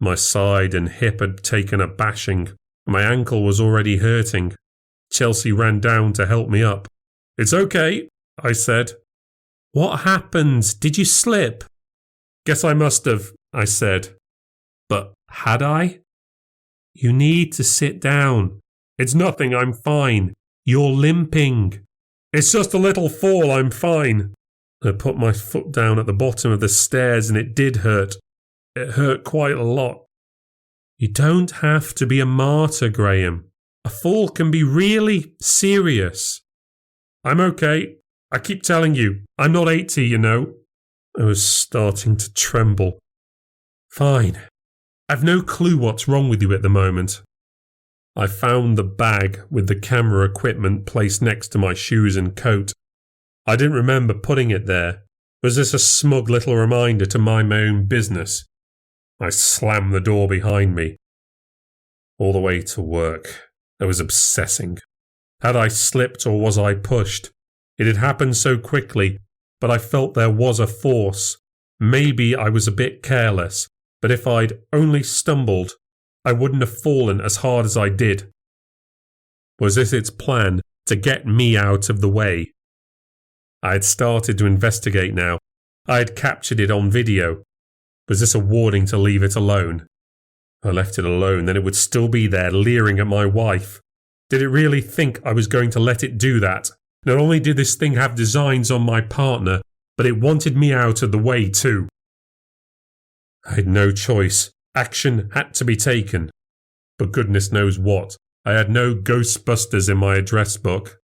S1: My side and hip had taken a bashing, and my ankle was already hurting. Chelsea ran down to help me up. "It's okay," I said. "What happened? Did you slip?" "Guess I must have," I said. But had I? "You need to sit down." "It's nothing, I'm fine." "You're limping." "It's just a little fall, I'm fine." I put my foot down at the bottom of the stairs and it did hurt. It hurt quite a lot. "You don't have to be a martyr, Graham. A fall can be really serious." "I'm okay. I keep telling you, I'm not 80, you know." I was starting to tremble. Fine. I've no clue what's wrong with you at the moment. I found the bag with the camera equipment placed next to my shoes and coat. I didn't remember putting it there. Was this a smug little reminder to mind my own business? I slammed the door behind me. All the way to work, I was obsessing. Had I slipped or was I pushed? It had happened so quickly, but I felt there was a force. Maybe I was a bit careless, but if I'd only stumbled, I wouldn't have fallen as hard as I did. Was this its plan, to get me out of the way? I had started to investigate now. I had captured it on video. Was this a warning to leave it alone? If I left it alone, then it would still be there, leering at my wife. Did it really think I was going to let it do that? Not only did this thing have designs on my partner, but it wanted me out of the way too. I had no choice. Action had to be taken. But goodness knows what. I had no Ghostbusters in my address book.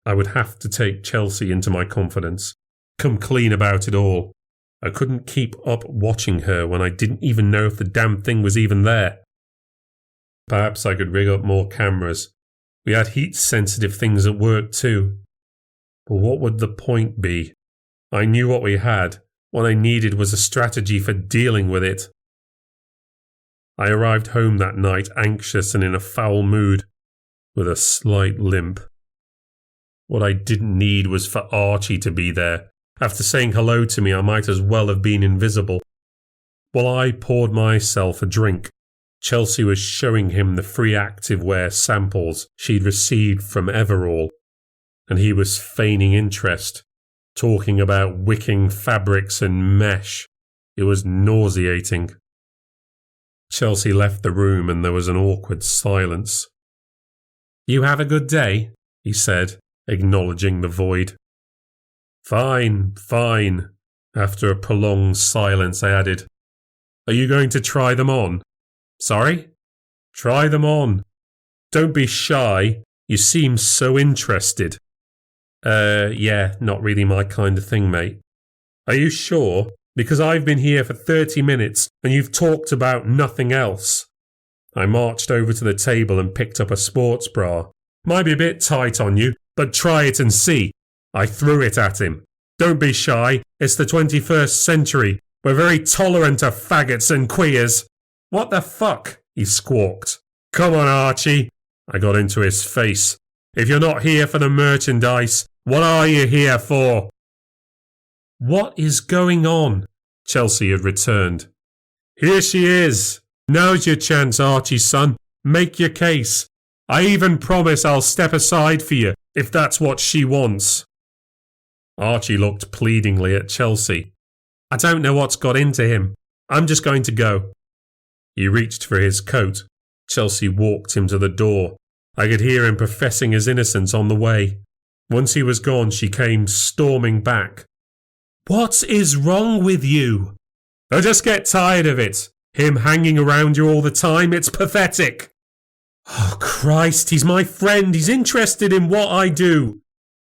S1: I would have to take Chelsea into my confidence. Come clean about it all. I couldn't keep up watching her when I didn't even know if the damn thing was even there. Perhaps I could rig up more cameras. We had heat-sensitive things at work too. But what would the point be? I knew what we had. What I needed was a strategy for dealing with it. I arrived home that night anxious and in a foul mood, with a slight limp. What I didn't need was for Archie to be there. After saying hello to me, I might as well have been invisible. While I poured myself a drink, Chelsea was showing him the free activewear samples she'd received from Everall, and he was feigning interest, talking about wicking fabrics and mesh. It was nauseating. Chelsea left the room and there was an awkward silence. "You have a good day?" he said, acknowledging the void. Fine. After a prolonged silence, I added, "Are you going to try them on?" "Sorry?" "Try them on. Don't be shy. You seem so interested." Yeah, not really my kind of thing, mate." "Are you sure? Because I've been here for 30 minutes and you've talked about nothing else." I marched over to the table and picked up a sports bra. "Might be a bit tight on you, but try it and see." I threw it at him. "Don't be shy. It's the 21st century. We're very tolerant of faggots and queers." "What the fuck?" he squawked. "Come on, Archie." I got into his face. "If you're not here for the merchandise, what are you here for?" "What is going on?" Chelsea had returned. "Here she is. Now's your chance, Archie, son. Make your case. I even promise I'll step aside for you if that's what she wants." Archie looked pleadingly at Chelsea. "I don't know what's got into him. I'm just going to go." He reached for his coat. Chelsea walked him to the door. I could hear him professing his innocence on the way. Once he was gone, she came storming back. "What is wrong with you?" "I just get tired of it. Him hanging around you all the time. It's pathetic." "Oh, Christ, he's my friend. He's interested in what I do."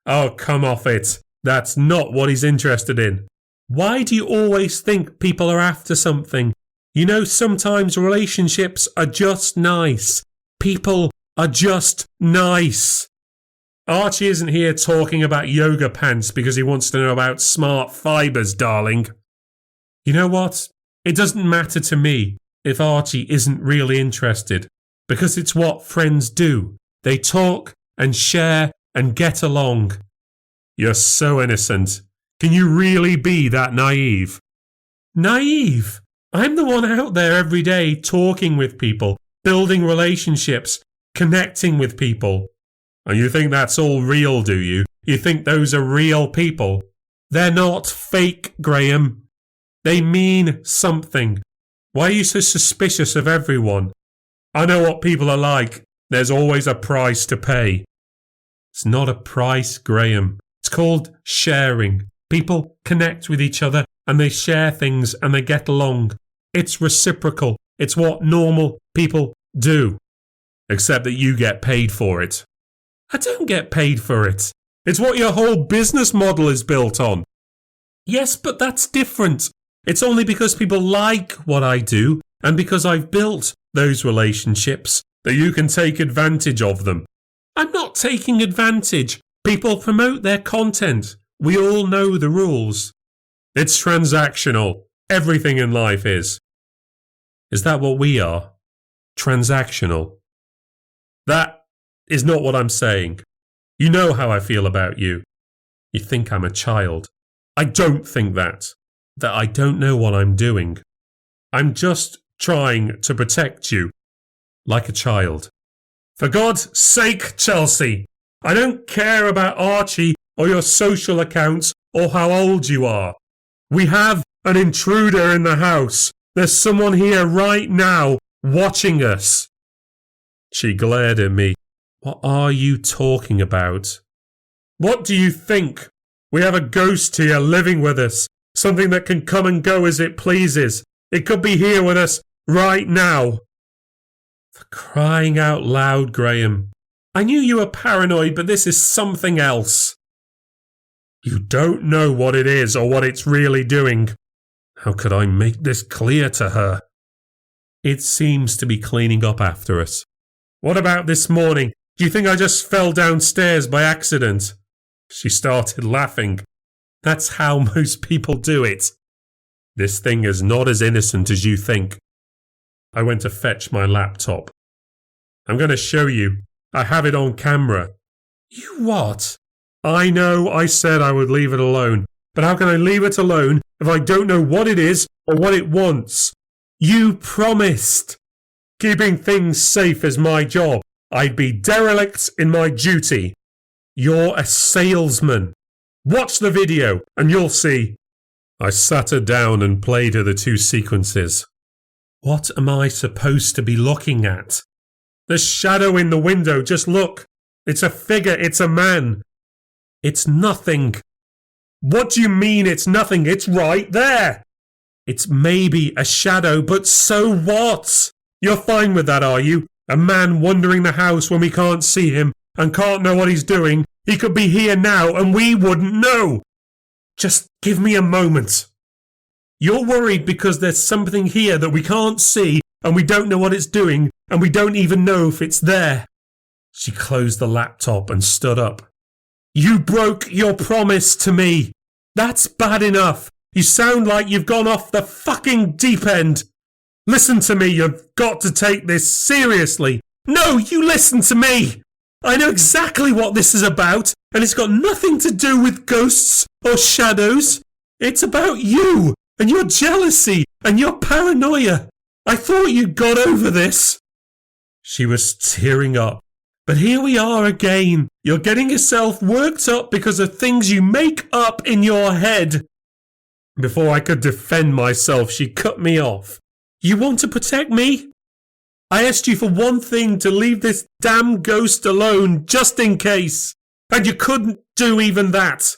S1: "Oh, come off it. That's not what he's interested in." "Why do you always think people are after something? You know, sometimes relationships are just nice. People are just nice." "Archie isn't here talking about yoga pants because he wants to know about smart fibres, darling." "You know what? It doesn't matter to me if Archie isn't really interested, because it's what friends do. They talk and share and get along." "You're so innocent. Can you really be that naive?" "Naive? I'm the one out there every day talking with people, building relationships, connecting with people." "And you think that's all real, do you? You think those are real people?" "They're not fake, Graham. They mean something. Why are you so suspicious of everyone?" "I know what people are like. There's always a price to pay." "It's not a price, Graham. It's called sharing. People connect with each other and they share things and they get along. It's reciprocal. It's what normal people do. Except that you get paid for it." "I don't get paid for it. It's what your whole business model is built on." Yes, but that's different. It's only because people like what I do and because I've built those relationships that you can take advantage of them. I'm not taking advantage. People promote their content. We all know the rules. It's transactional. Everything in life is. Is that what we are? Transactional. That is not what I'm saying. You know how I feel about you. You think I'm a child. I don't think that I don't know what I'm doing. I'm just trying to protect you, like a child. For God's sake, Chelsea, I don't care about Archie or your social accounts or how old you are. We have an intruder in the house. There's someone here right now watching us. She glared at me. What are you talking about? What do you think? We have a ghost here living with us. Something that can come and go as it pleases. It could be here with us right now. For crying out loud, Graham. I knew you were paranoid, but this is something else. You don't know what it is or what it's really doing. How could I make this clear to her? It seems to be cleaning up after us. What about this morning? Do you think I just fell downstairs by accident? She started laughing. That's how most people do it. This thing is not as innocent as you think. I went to fetch my laptop. I'm going to show you. I have it on camera. You what? I know I said I would leave it alone, but how can I leave it alone if I don't know what it is or what it wants? You promised. Keeping things safe is my job. I'd be derelict in my duty. You're a salesman. Watch the video and you'll see. I sat her down and played her the two sequences. What am I supposed to be looking at? The shadow in the window, just look. It's a figure, it's a man. It's nothing. What do you mean it's nothing? It's right there. It's maybe a shadow, but so what? You're fine with that, are you? A man wandering the house when we can't see him and can't know what he's doing. He could be here now and we wouldn't know. Just give me a moment. You're worried because there's something here that we can't see and we don't know what it's doing and we don't even know if it's there. She closed the laptop and stood up. You broke your promise to me. That's bad enough. You sound like you've gone off the fucking deep end. Listen to me, you've got to take this seriously. No, you listen to me. I know exactly what this is about, and it's got nothing to do with ghosts or shadows. It's about you, and your jealousy, and your paranoia. I thought you'd got over this. She was tearing up. But here we are again. You're getting yourself worked up because of things you make up in your head. Before I could defend myself, she cut me off. You want to protect me? I asked you for one thing, to leave this damn ghost alone, just in case. And you couldn't do even that.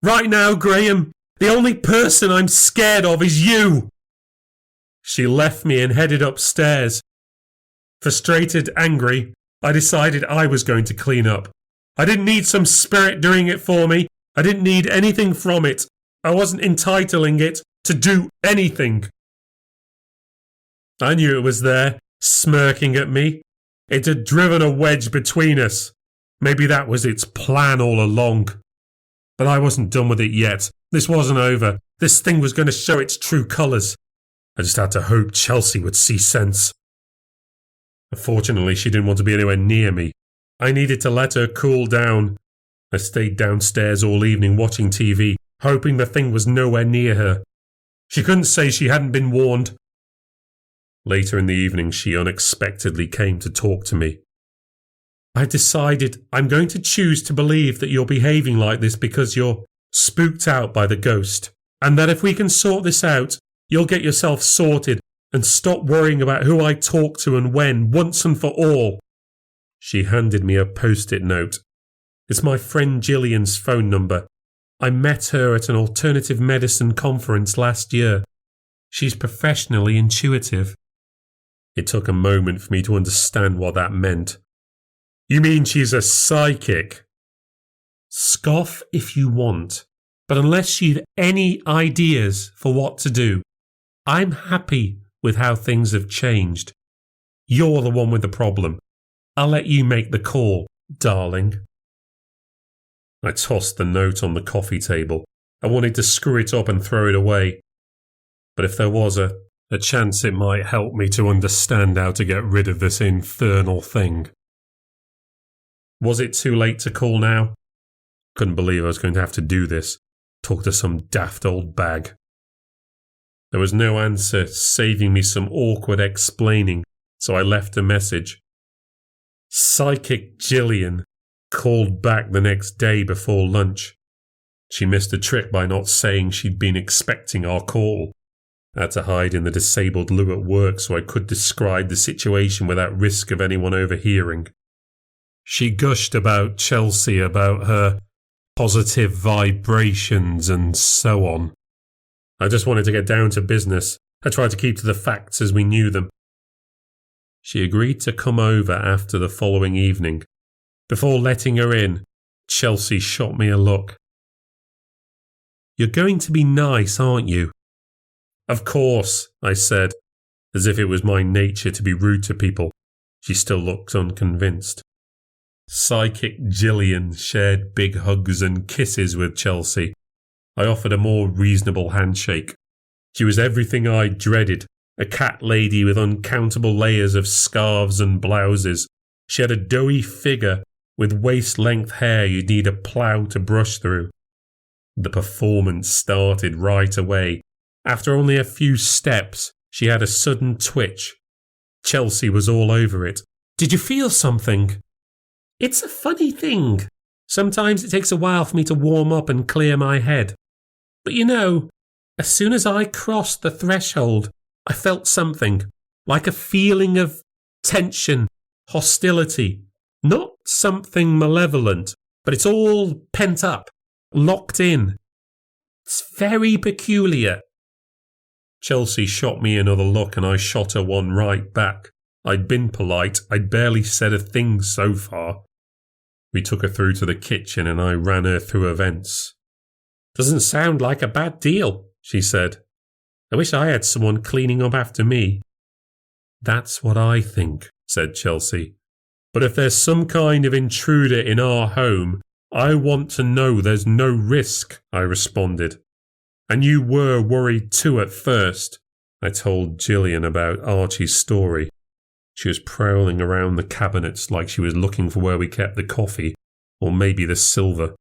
S1: Right now, Graham, the only person I'm scared of is you. She left me and headed upstairs. Frustrated, angry, I decided I was going to clean up. I didn't need some spirit doing it for me. I didn't need anything from it. I wasn't entitling it to do anything. I knew it was there, smirking at me. It had driven a wedge between us. Maybe that was its plan all along. But I wasn't done with it yet. This wasn't over. This thing was going to show its true colours. I just had to hope Chelsea would see sense. Unfortunately, she didn't want to be anywhere near me. I needed to let her cool down. I stayed downstairs all evening watching TV, hoping the thing was nowhere near her. She couldn't say she hadn't been warned. Later in the evening, she unexpectedly came to talk to me. I decided I'm going to choose to believe that you're behaving like this because you're spooked out by the ghost, and that if we can sort this out, you'll get yourself sorted and stop worrying about who I talk to and when, once and for all. She handed me a post-it note. It's my friend Gillian's phone number. I met her at an alternative medicine conference last year. She's professionally intuitive. It took a moment for me to understand what that meant. You mean she's a psychic? Scoff if you want. But unless you've any ideas for what to do, I'm happy with how things have changed. You're the one with the problem. I'll let you make the call, darling. I tossed the note on the coffee table. I wanted to screw it up and throw it away. But if there was a chance it might help me to understand how to get rid of this infernal thing. Was it too late to call now? Couldn't believe I was going to have to do this. Talk to some daft old bag. There was no answer, saving me some awkward explaining, so I left a message. Psychic Gillian called back the next day before lunch. She missed a trick by not saying she'd been expecting our call. I had to hide in the disabled loo at work so I could describe the situation without risk of anyone overhearing. She gushed about Chelsea, about her positive vibrations and so on. I just wanted to get down to business. I tried to keep to the facts as we knew them. She agreed to come over after the following evening. Before letting her in, Chelsea shot me a look. You're going to be nice, aren't you? Of course, I said, as if it was my nature to be rude to people. She still looked unconvinced. Psychic Gillian shared big hugs and kisses with Chelsea. I offered a more reasonable handshake. She was everything I dreaded, a cat lady with uncountable layers of scarves and blouses. She had a doughy figure with waist-length hair you'd need a plough to brush through. The performance started right away. After only a few steps, she had a sudden twitch. Chelsea was all over it. Did you feel something? It's a funny thing. Sometimes it takes a while for me to warm up and clear my head. But you know, as soon as I crossed the threshold, I felt something, like a feeling of tension, hostility. Not something malevolent, but it's all pent up, locked in. It's very peculiar. Chelsea shot me another look and I shot her one right back. I'd been polite. I'd barely said a thing so far. We took her through to the kitchen and I ran her through events. Doesn't sound like a bad deal, she said. I wish I had someone cleaning up after me. That's what I think, said Chelsea. But if there's some kind of intruder in our home, I want to know there's no risk, I responded. And you were worried too at first. I told Gillian about Archie's story. She was prowling around the cabinets like she was looking for where we kept the coffee, or maybe the silver.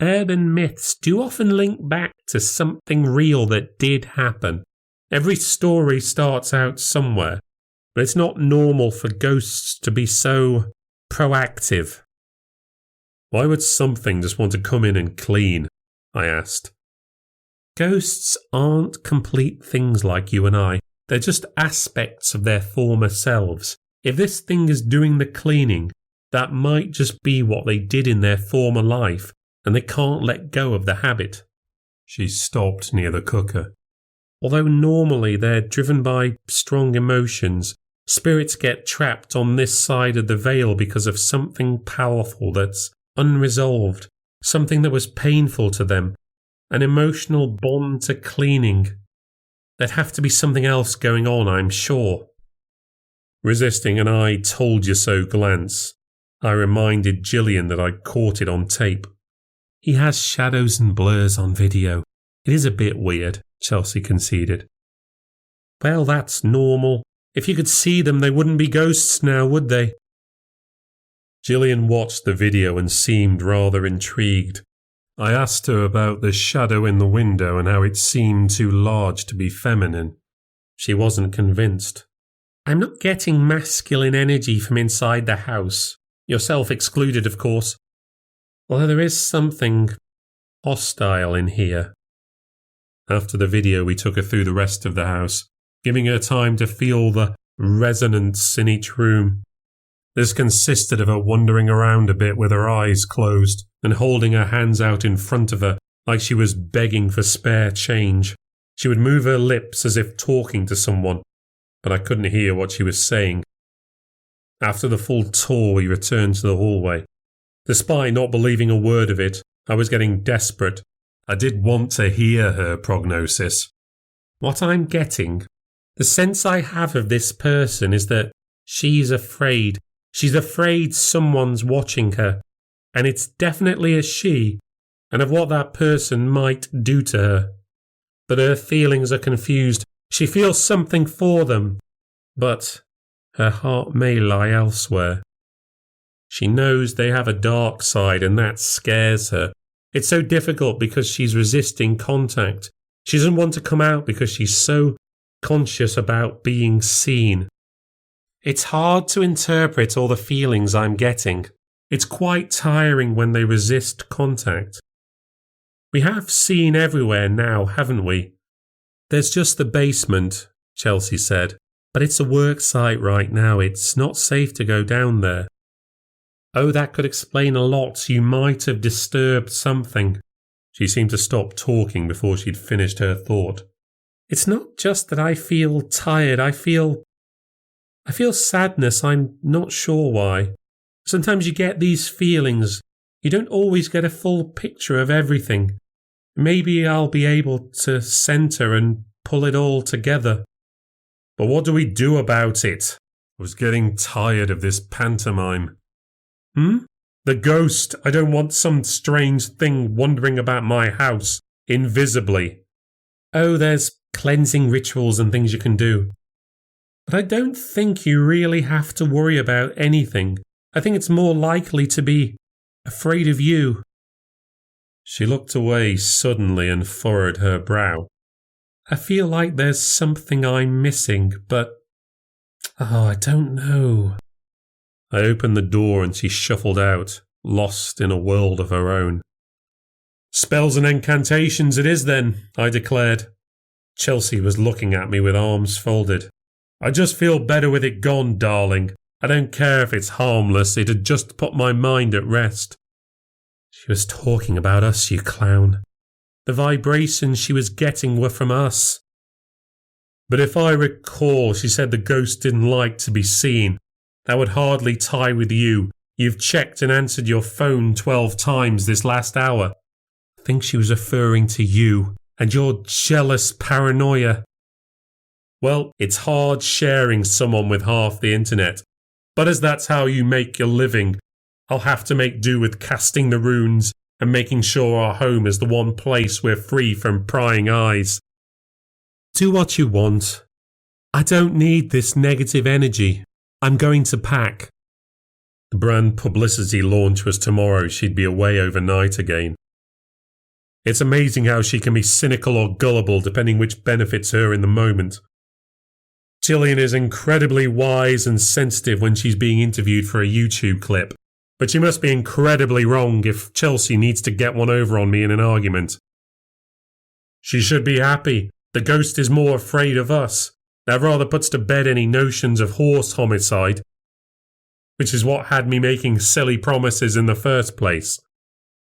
S1: Urban myths do often link back to something real that did happen. Every story starts out somewhere, but it's not normal for ghosts to be so proactive. Why would something just want to come in and clean? I asked. Ghosts aren't complete things like you and I. They're just aspects of their former selves. If this thing is doing the cleaning, that might just be what they did in their former life, and they can't let go of the habit. She stopped near the cooker. Although normally they're driven by strong emotions, spirits get trapped on this side of the veil because of something powerful that's unresolved, something that was painful to them, an emotional bond to cleaning. There'd have to be something else going on, I'm sure. Resisting an I told you so glance, I reminded Gillian that I'd caught it on tape. He has shadows and blurs on video. It is a bit weird, Chelsea conceded. Well, that's normal. If you could see them, they wouldn't be ghosts now, would they? Gillian watched the video and seemed rather intrigued. I asked her about the shadow in the window and how it seemed too large to be feminine. She wasn't convinced. I'm not getting masculine energy from inside the house. Yourself excluded, of course. Although there is something hostile in here. After the video, we took her through the rest of the house, giving her time to feel the resonance in each room. This consisted of her wandering around a bit with her eyes closed and holding her hands out in front of her like she was begging for spare change. She would move her lips as if talking to someone, but I couldn't hear what she was saying. After the full tour, we returned to the hallway. Despite not believing a word of it, I was getting desperate. I did want to hear her prognosis. What I'm getting, the sense I have of this person is that she's afraid. She's afraid someone's watching her, and it's definitely a she, and of what that person might do to her. But her feelings are confused. She feels something for them, but her heart may lie elsewhere. She knows they have a dark side, and that scares her. It's so difficult because she's resisting contact. She doesn't want to come out because she's so conscious about being seen. It's hard to interpret all the feelings I'm getting. It's quite tiring when they resist contact. We have seen everywhere now, haven't we? There's just the basement, Chelsea said, but it's a work site right now. It's not safe to go down there. Oh, that could explain a lot. You might have disturbed something. She seemed to stop talking before she'd finished her thought. It's not just that I feel tired. I feel sadness. I'm not sure why. Sometimes you get these feelings. You don't always get a full picture of everything. Maybe I'll be able to centre and pull it all together. But what do we do about it? I was getting tired of this pantomime. The ghost. I don't want some strange thing wandering about my house, invisibly. Oh, there's cleansing rituals and things you can do. But I don't think you really have to worry about anything. I think it's more likely to be afraid of you. She looked away suddenly and furrowed her brow. I feel like there's something I'm missing, but I don't know. I opened the door and she shuffled out, lost in a world of her own. Spells and incantations it is then, I declared. Chelsea was looking at me with arms folded. I just feel better with it gone, darling. I don't care if it's harmless, it'd just put my mind at rest. She was talking about us, you clown. The vibrations she was getting were from us. But if I recall, she said the ghost didn't like to be seen. That would hardly tie with you. You've checked and answered your phone 12 times this last hour. I think she was referring to you and your jealous paranoia. Well, it's hard sharing someone with half the internet. But as that's how you make your living, I'll have to make do with casting the runes and making sure our home is the one place we're free from prying eyes. Do what you want. I don't need this negative energy. I'm going to pack. The brand publicity launch was tomorrow. She'd be away overnight again. It's amazing how she can be cynical or gullible depending which benefits her in the moment. Gillian is incredibly wise and sensitive when she's being interviewed for a YouTube clip, but she must be incredibly wrong if Chelsea needs to get one over on me in an argument. She should be happy. The ghost is more afraid of us. That rather puts to bed any notions of horse homicide, which is what had me making silly promises in the first place.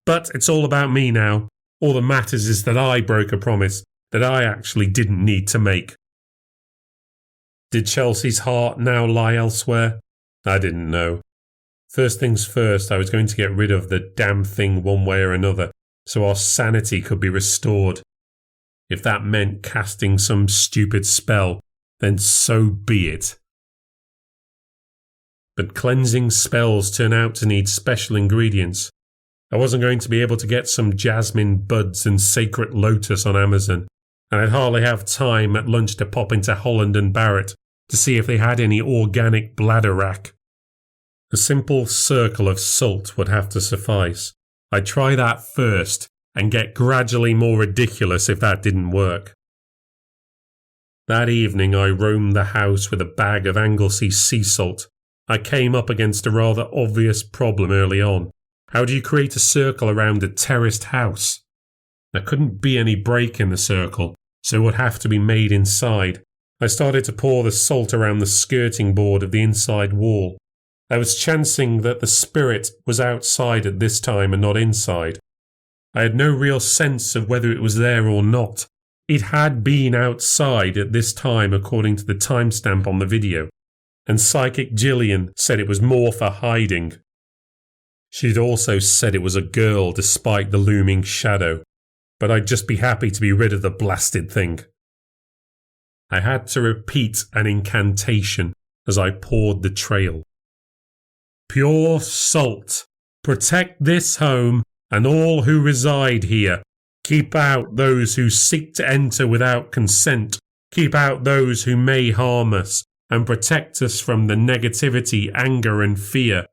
S1: But it's all about me now. All that matters is that I broke a promise that I actually didn't need to make. Did Chelsea's heart now lie elsewhere? I didn't know. First things first, I was going to get rid of the damn thing one way or another, so our sanity could be restored. If that meant casting some stupid spell, then so be it. But cleansing spells turn out to need special ingredients. I wasn't going to be able to get some jasmine buds and sacred lotus on Amazon, and I'd hardly have time at lunch to pop into Holland and Barrett to see if they had any organic bladderwrack. A simple circle of salt would have to suffice. I'd try that first and get gradually more ridiculous if that didn't work. That evening I roamed the house with a bag of Anglesey sea salt. I came up against a rather obvious problem early on. How do you create a circle around a terraced house? There couldn't be any break in the circle, so it would have to be made inside. I started to pour the salt around the skirting board of the inside wall. I was chancing that the spirit was outside at this time and not inside. I had no real sense of whether it was there or not. It had been outside at this time according to the timestamp on the video, and Psychic Gillian said it was more for hiding. She'd also said it was a girl despite the looming shadow. but I'd just be happy to be rid of the blasted thing. I had to repeat an incantation as I pawed the trail. Pure salt. Protect this home and all who reside here. Keep out those who seek to enter without consent. Keep out those who may harm us, and protect us from the negativity, anger and fear.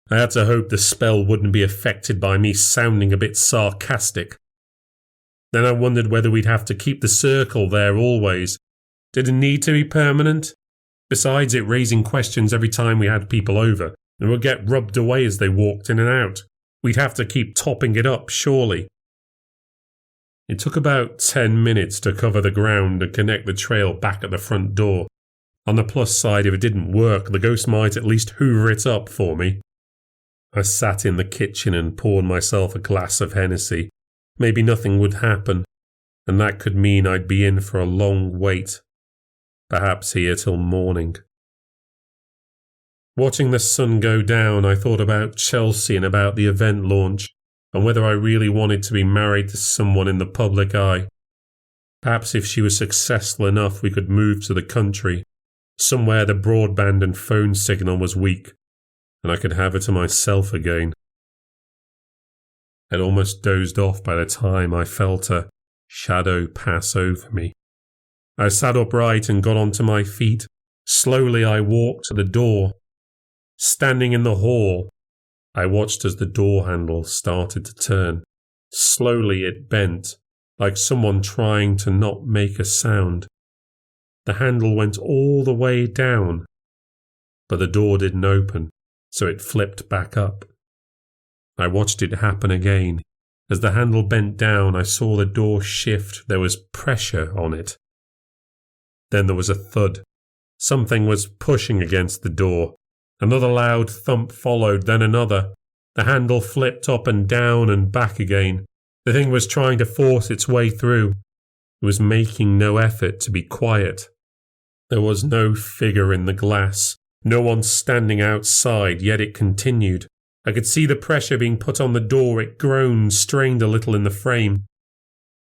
S1: I had to hope the spell wouldn't be affected by me sounding a bit sarcastic. Then I wondered whether we'd have to keep the circle there always. Did it need to be permanent? Besides it raising questions every time we had people over, and would get rubbed away as they walked in and out. We'd have to keep topping it up, surely. It took about 10 minutes to cover the ground and connect the trail back at the front door. On the plus side, if it didn't work, the ghost might at least hoover it up for me. I sat in the kitchen and poured myself a glass of Hennessy. Maybe nothing would happen, and that could mean I'd be in for a long wait. Perhaps here till morning. Watching the sun go down, I thought about Chelsea and about the event launch, and whether I really wanted to be married to someone in the public eye. Perhaps if she was successful enough we could move to the country, somewhere the broadband and phone signal was weak, and I could have her to myself again. I'd almost dozed off by the time I felt a shadow pass over me. I sat upright and got onto my feet. Slowly I walked to the door. Standing in the hall, I watched as the door handle started to turn. Slowly it bent, like someone trying to not make a sound. The handle went all the way down, but the door didn't open, so it flipped back up. I watched it happen again. As the handle bent down, I saw the door shift. There was pressure on it. Then there was a thud. Something was pushing against the door. Another loud thump followed, then another. The handle flipped up and down and back again. The thing was trying to force its way through. It was making no effort to be quiet. There was no figure in the glass, no one standing outside, yet it continued. I could see the pressure being put on the door. It groaned, strained a little in the frame.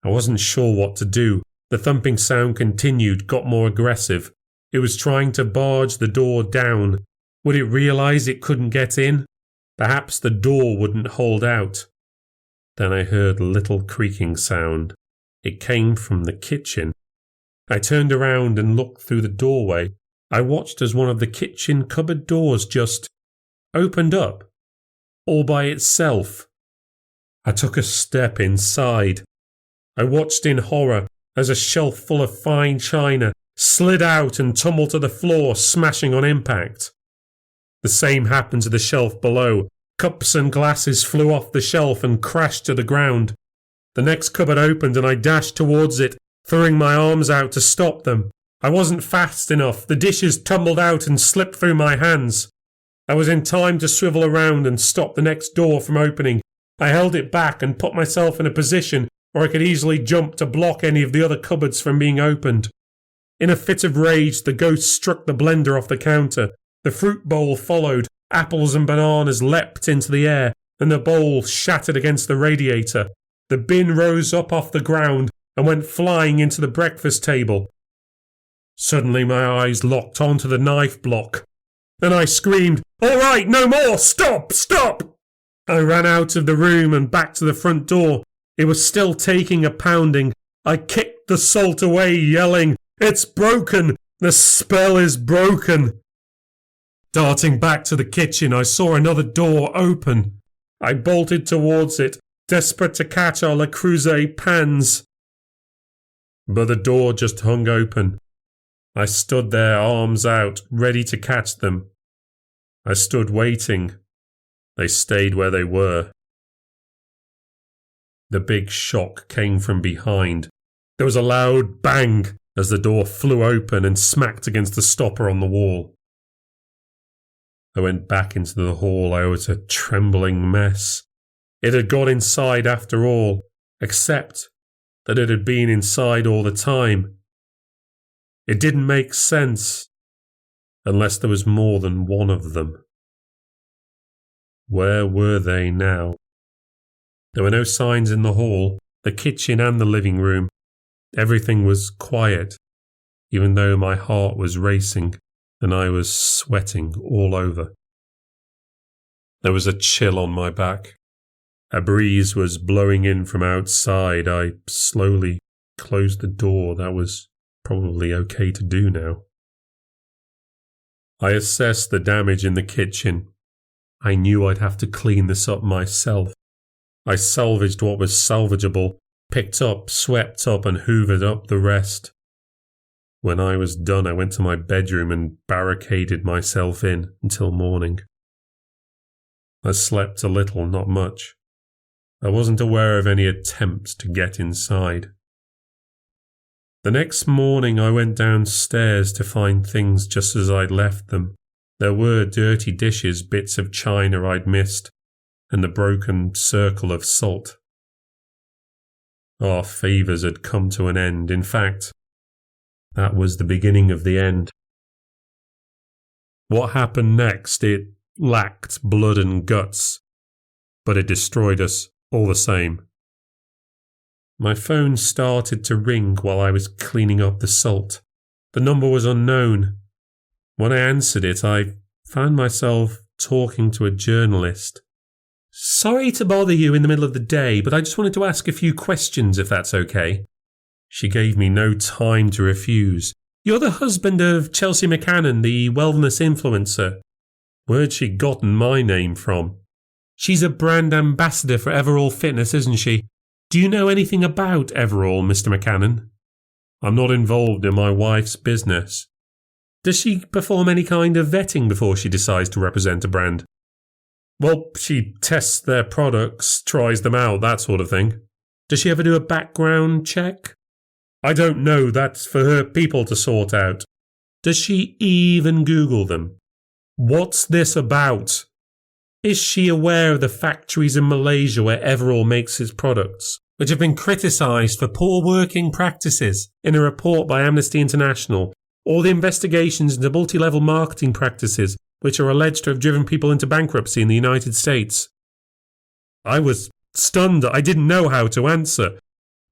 S1: I wasn't sure what to do. The thumping sound continued, got more aggressive. It was trying to barge the door down. Would it realise it couldn't get in? Perhaps the door wouldn't hold out. Then I heard a little creaking sound. It came from the kitchen. I turned around and looked through the doorway. I watched as one of the kitchen cupboard doors just opened up, all by itself. I took a step inside. I watched in horror as a shelf full of fine china slid out and tumbled to the floor, smashing on impact. The same happened to the shelf below. Cups and glasses flew off the shelf and crashed to the ground. The next cupboard opened and I dashed towards it, throwing my arms out to stop them. I wasn't fast enough. The dishes tumbled out and slipped through my hands. I was in time to swivel around and stop the next door from opening. I held it back and put myself in a position where I could easily jump to block any of the other cupboards from being opened. In a fit of rage, the ghost struck the blender off the counter. The fruit bowl followed. Apples and bananas leapt into the air, and the bowl shattered against the radiator. The bin rose up off the ground and went flying into the breakfast table. Suddenly my eyes locked onto the knife block. Then I screamed, "All right, no more! Stop! Stop!" I ran out of the room and back to the front door. It was still taking a pounding. I kicked the salt away, yelling, "It's broken! The spell is broken!" Darting back to the kitchen, I saw another door open. I bolted towards it, desperate to catch our Le Creuset pans. But the door just hung open. I stood there, arms out, ready to catch them. I stood waiting. They stayed where they were. The big shock came from behind. There was a loud bang as the door flew open and smacked against the stopper on the wall. I went back into the hall. I was a trembling mess. It had got inside after all, except that it had been inside all the time. It didn't make sense, unless there was more than one of them. Where were they now? There were no signs in the hall. the kitchen and the living room. Everything was quiet, even though my heart was racing and I was sweating all over. There was a chill on my back. A breeze was blowing in from outside. I slowly closed the door. That was probably okay to do now. I assessed the damage in the kitchen. I knew I'd have to clean this up myself. I salvaged what was salvageable, picked up, swept up and hoovered up the rest. When I was done, I went to my bedroom and barricaded myself in until morning. I slept a little, not much. I wasn't aware of any attempts to get inside. The next morning I went downstairs to find things just as I'd left them. There were dirty dishes, bits of china I'd missed, and the broken circle of salt. Our favours had come to an end. In fact, that was the beginning of the end. What happened next? It lacked blood and guts, but it destroyed us all the same. My phone started to ring while I was cleaning up the salt. The number was unknown. When I answered it, I found myself talking to a journalist. "Sorry to bother you in the middle of the day, but I just wanted to ask a few questions if that's okay." She gave me no time to refuse. "You're the husband of Chelsea McCannon, the wellness influencer." Where'd she gotten my name from? "She's a brand ambassador for Everall Fitness, isn't she? Do you know anything about Everall, Mr. McCannon?" "I'm not involved in my wife's business." "Does she perform any kind of vetting before she decides to represent a brand?" "Well, she tests their products, tries them out, that sort of thing." "Does she ever do a background check?" "I don't know, that's for her people to sort out." "Does she even Google them?" "What's this about?" "Is she aware of the factories in Malaysia where Everall makes its products, which have been criticised for poor working practices in a report by Amnesty International, or the investigations into multi-level marketing practices which are alleged to have driven people into bankruptcy in the United States?" I was stunned. I didn't know how to answer.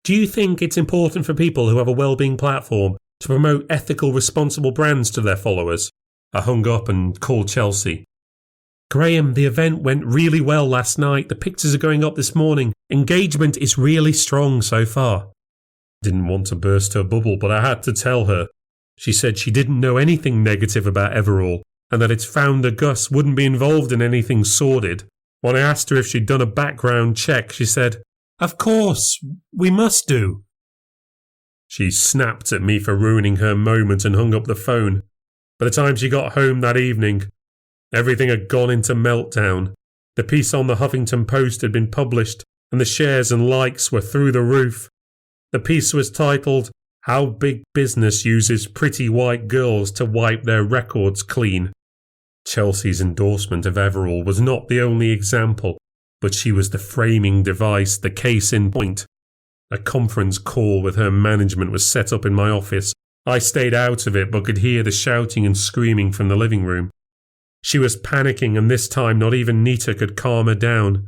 S1: "Do you think it's important for people who have a well-being platform to promote ethical, responsible brands to their followers?" I hung up and called Chelsea. "Graham, the event went really well last night. The pictures are going up this morning. Engagement is really strong so far." Didn't want to burst her bubble, but I had to tell her. She said she didn't know anything negative about Everall, and that its founder Gus wouldn't be involved in anything sordid. When I asked her if she'd done a background check, she said, "Of course, we must do." She snapped at me for ruining her moment and hung up the phone. By the time she got home that evening, everything had gone into meltdown. The piece on the Huffington Post had been published, and the shares and likes were through the roof. The piece was titled, "How Big Business Uses Pretty White Girls to Wipe Their Records Clean." Chelsea's endorsement of Everall was not the only example, but she was the framing device, the case in point. A conference call with her management was set up in my office. I stayed out of it but could hear the shouting and screaming from the living room. She was panicking, and this time not even Nita could calm her down.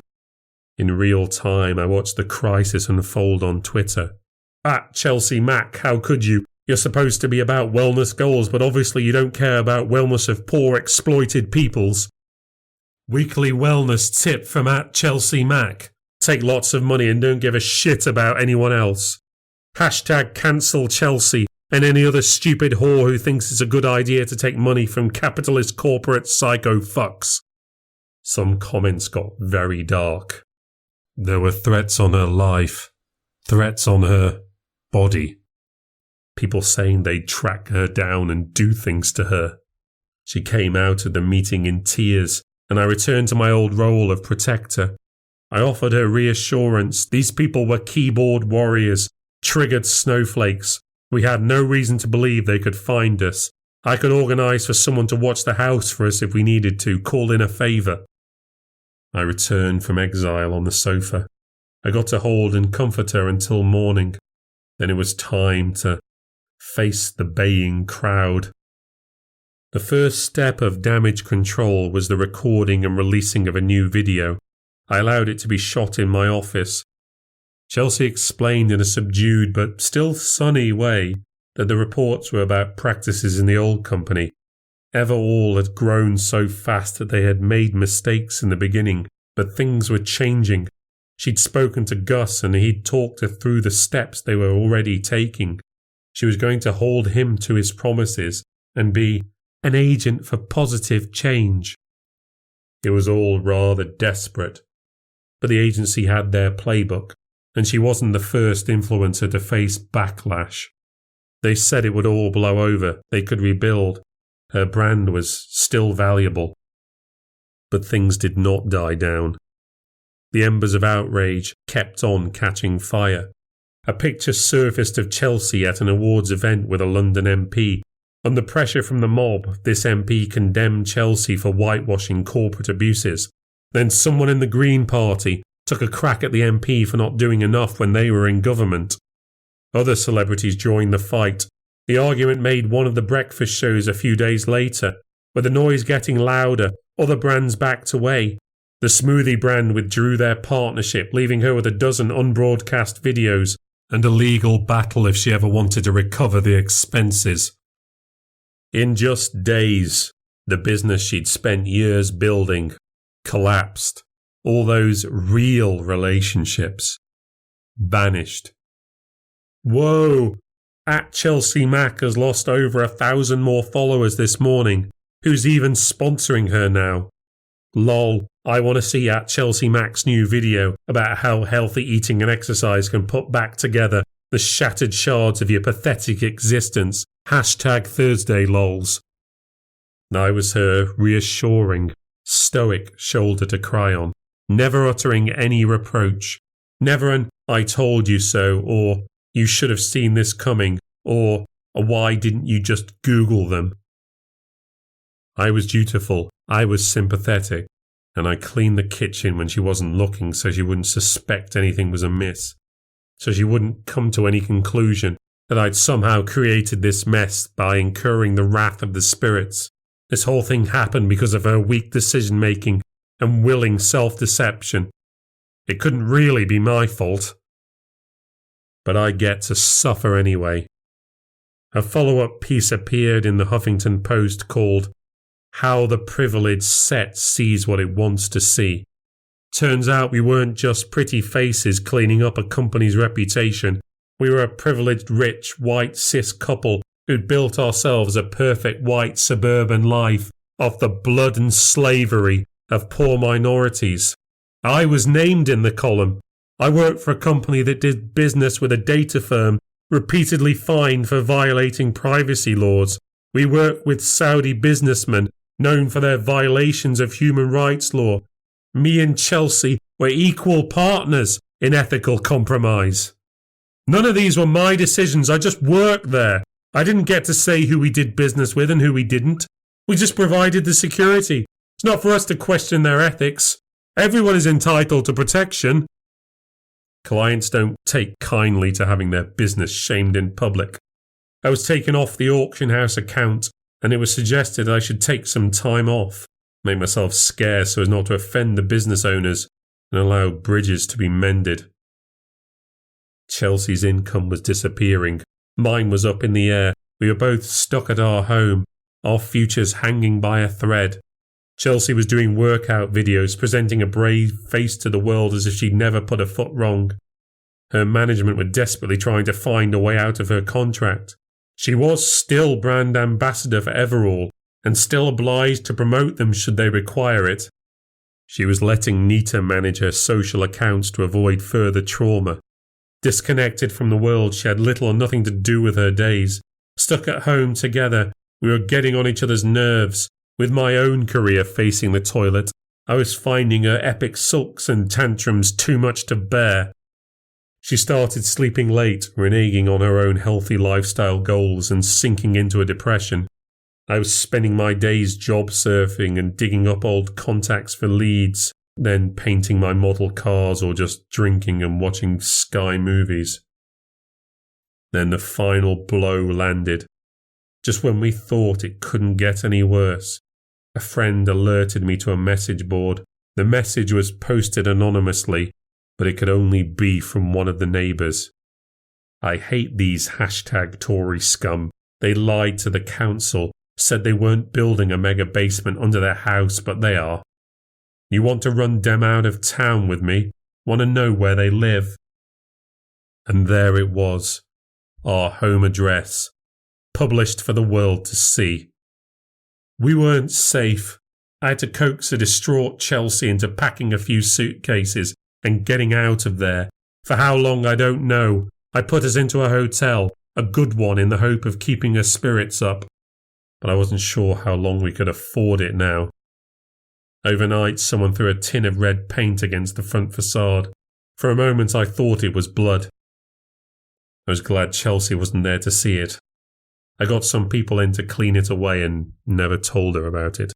S1: In real time, I watched the crisis unfold on Twitter. "At Chelsea Mac, how could you? You're supposed to be about wellness goals, but obviously you don't care about wellness of poor, exploited peoples." Weekly wellness tip from at Chelsea Mac. Take lots of money and don't give a shit about anyone else. Hashtag cancel Chelsea and any other stupid whore who thinks it's a good idea to take money from capitalist corporate psycho fucks. Some comments got very dark. There were threats on her life, threats on her body. People saying they'd track her down and do things to her. She came out of the meeting in tears, and I returned to my old role of protector. I offered her reassurance. These people were keyboard warriors, triggered snowflakes. We had no reason to believe they could find us. I could organise for someone to watch the house for us if we needed to, call in a favour. I returned from exile on the sofa. I got to hold and comfort her until morning. Then it was time to face the baying crowd. The first step of damage control was the recording and releasing of a new video. I allowed it to be shot in my office. Chelsea explained in a subdued but still sunny way that the reports were about practices in the old company. Everall had grown so fast that they had made mistakes in the beginning, but things were changing. She'd spoken to Gus and he'd talked her through the steps they were already taking. She was going to hold him to his promises and be an agent for positive change. It was all rather desperate, but the agency had their playbook, and she wasn't the first influencer to face backlash. They said it would all blow over, they could rebuild. Her brand was still valuable. But things did not die down. The embers of outrage kept on catching fire. A picture surfaced of Chelsea at an awards event with a London MP. Under pressure from the mob, this MP condemned Chelsea for whitewashing corporate abuses. Then someone in the Green Party took a crack at the MP for not doing enough when they were in government. Other celebrities joined the fight. The argument made one of the breakfast shows a few days later. With the noise getting louder, other brands backed away. The smoothie brand withdrew their partnership, leaving her with a dozen unbroadcast videos and a legal battle if she ever wanted to recover the expenses. In just days, the business she'd spent years building collapsed. All those real relationships vanished. Whoa! At Chelsea Mack has lost over 1,000 more followers this morning. Who's even sponsoring her now? Lol, I want to see at Chelsea Mack's new video about how healthy eating and exercise can put back together the shattered shards of your pathetic existence. #Thursday lols. I was her reassuring, stoic shoulder to cry on, never uttering any reproach, never an "I told you so" or "you should have seen this coming" or a "why didn't you just Google them?" I was dutiful, I was sympathetic, and I cleaned the kitchen when she wasn't looking so she wouldn't suspect anything was amiss, so she wouldn't come to any conclusion that I'd somehow created this mess by incurring the wrath of the spirits. This whole thing happened because of her weak decision-making and willing self-deception. It couldn't really be my fault. But I get to suffer anyway. A follow-up piece appeared in the Huffington Post called "How the Privileged Set Sees What It Wants to See." Turns out we weren't just pretty faces cleaning up a company's reputation. We were a privileged, rich, white, cis couple who'd built ourselves a perfect white suburban life off the blood and slavery of poor minorities. I was named in the column. I worked for a company that did business with a data firm repeatedly fined for violating privacy laws. We worked with Saudi businessmen known for their violations of human rights law. Me and Chelsea were equal partners in ethical compromise. None of these were my decisions. I just worked there. I didn't get to say who we did business with and who we didn't. We just provided the security. It's not for us to question their ethics. Everyone is entitled to protection. Clients don't take kindly to having their business shamed in public. I was taken off the auction house account, and it was suggested I should take some time off, make myself scarce so as not to offend the business owners, and allow bridges to be mended. Chelsea's income was disappearing. Mine was up in the air. We were both stuck at our home, our futures hanging by a thread. Chelsea was doing workout videos, presenting a brave face to the world as if she'd never put a foot wrong. Her management were desperately trying to find a way out of her contract. She was still brand ambassador for Everall, and still obliged to promote them should they require it. She was letting Nita manage her social accounts to avoid further trauma. Disconnected from the world, she had little or nothing to do with her days. Stuck at home together, we were getting on each other's nerves. With my own career facing the toilet, I was finding her epic sulks and tantrums too much to bear. She started sleeping late, reneging on her own healthy lifestyle goals and sinking into a depression. I was spending my days job surfing and digging up old contacts for leads, then painting my model cars or just drinking and watching Sky movies. Then the final blow landed. Just when we thought it couldn't get any worse, a friend alerted me to a message board. The message was posted anonymously, but it could only be from one of the neighbours. I hate these #Tory scum. They lied to the council, said they weren't building a mega basement under their house, but they are. You want to run them out of town with me? Want to know where they live? And there it was, our home address, published for the world to see. We weren't safe. I had to coax a distraught Chelsea into packing a few suitcases and getting out of there. For how long, I don't know. I put us into a hotel, a good one, in the hope of keeping her spirits up. But I wasn't sure how long we could afford it now. Overnight, someone threw a tin of red paint against the front facade. For a moment, I thought it was blood. I was glad Chelsea wasn't there to see it. I got some people in to clean it away and never told her about it.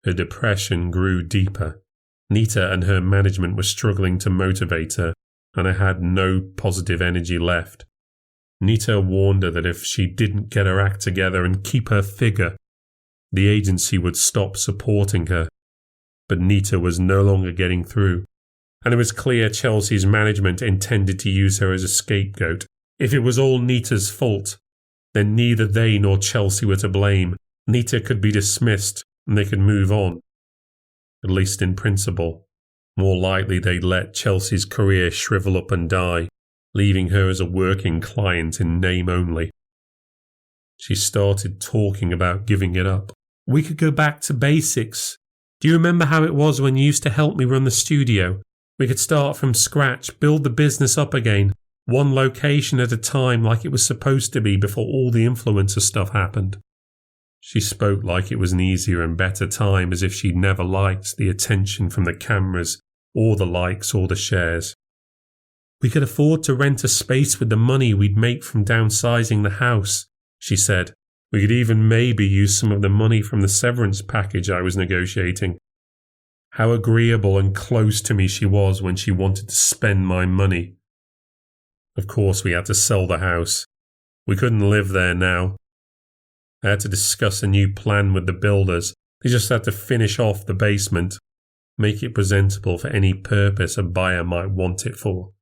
S1: Her depression grew deeper. Nita and her management were struggling to motivate her, and I had no positive energy left. Nita warned her that if she didn't get her act together and keep her figure, the agency would stop supporting her. But Nita was no longer getting through, and it was clear Chelsea's management intended to use her as a scapegoat. If it was all Nita's fault, then neither they nor Chelsea were to blame. Nita could be dismissed, and they could move on. At least in principle. More likely they'd let Chelsea's career shrivel up and die, leaving her as a working client in name only. She started talking about giving it up. We could go back to basics. Do you remember how it was when you used to help me run the studio? We could start from scratch, build the business up again, one location at a time like it was supposed to be before all the influencer stuff happened. She spoke like it was an easier and better time, as if she'd never liked the attention from the cameras, or the likes, or the shares. We could afford to rent a space with the money we'd make from downsizing the house, she said. We could even maybe use some of the money from the severance package I was negotiating. How agreeable and close to me she was when she wanted to spend my money. Of course we had to sell the house. We couldn't live there now. I had to discuss a new plan with the builders. They just had to finish off the basement, make it presentable for any purpose a buyer might want it for.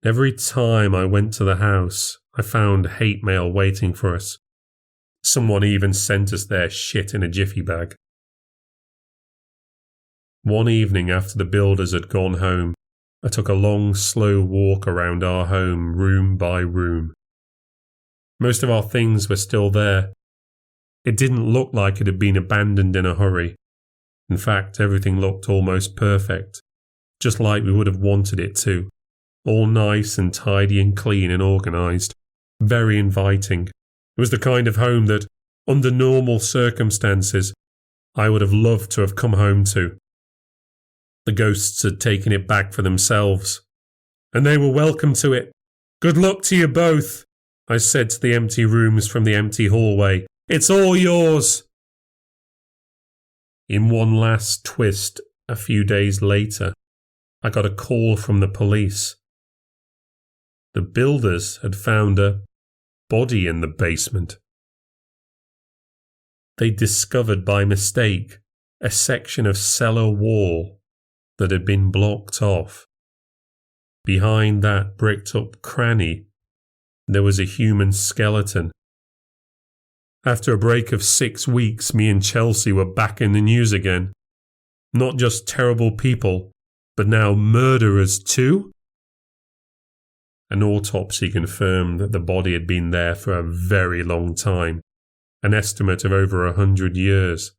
S1: Every time I went to the house, I found hate mail waiting for us. Someone even sent us their shit in a jiffy bag. One evening after the builders had gone home, I took a long, slow walk around our home, room by room. Most of our things were still there. It didn't look like it had been abandoned in a hurry. In fact, everything looked almost perfect, just like we would have wanted it to. All nice and tidy and clean and organised. Very inviting. It was the kind of home that, under normal circumstances, I would have loved to have come home to. The ghosts had taken it back for themselves, and they were welcome to it. Good luck to you both, I said to the empty rooms from the empty hallway. It's all yours. In one last twist, a few days later, I got a call from the police. The builders had found a body in the basement. They discovered by mistake a section of cellar wall that had been blocked off. Behind that bricked-up cranny, there was a human skeleton. After a break of 6 weeks, me and Chelsea were back in the news again. Not just terrible people, but now murderers too? An autopsy confirmed that the body had been there for a very long time, an estimate of over 100 years.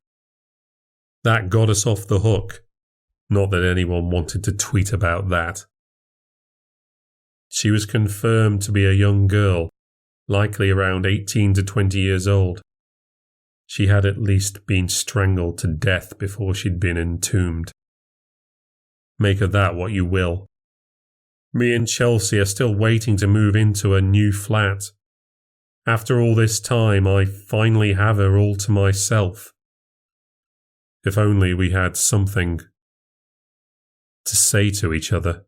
S1: That got us off the hook. Not that anyone wanted to tweet about that. She was confirmed to be a young girl, likely around 18 to 20 years old. She had at least been strangled to death before she'd been entombed. Make of that what you will. Me and Chelsea are still waiting to move into a new flat. After all this time, I finally have her all to myself. If only we had something to say to each other.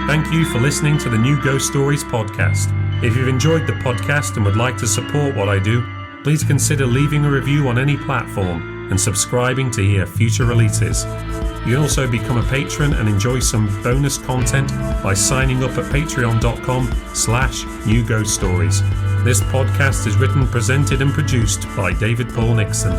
S1: Thank you for listening to the New Ghost Stories podcast. If you've enjoyed the podcast and would like to support what I do, please consider leaving a review on any platform and subscribing to hear future releases. You can also become a patron and enjoy some bonus content by signing up at patreon.com/New Ghost Stories. This podcast is written, presented and produced by David Paul Nixon.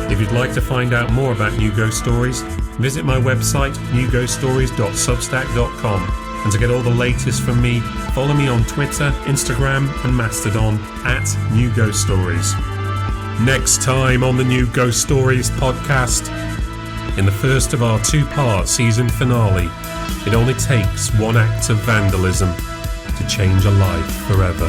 S1: If you'd like to find out more about New Ghost Stories, visit my website newghoststories.substack.com. And to get all the latest from me, follow me on Twitter, Instagram and Mastodon at New Ghost Stories. Next time on the New Ghost Stories podcast, in the first of our two-part season finale, it only takes one act of vandalism to change a life forever.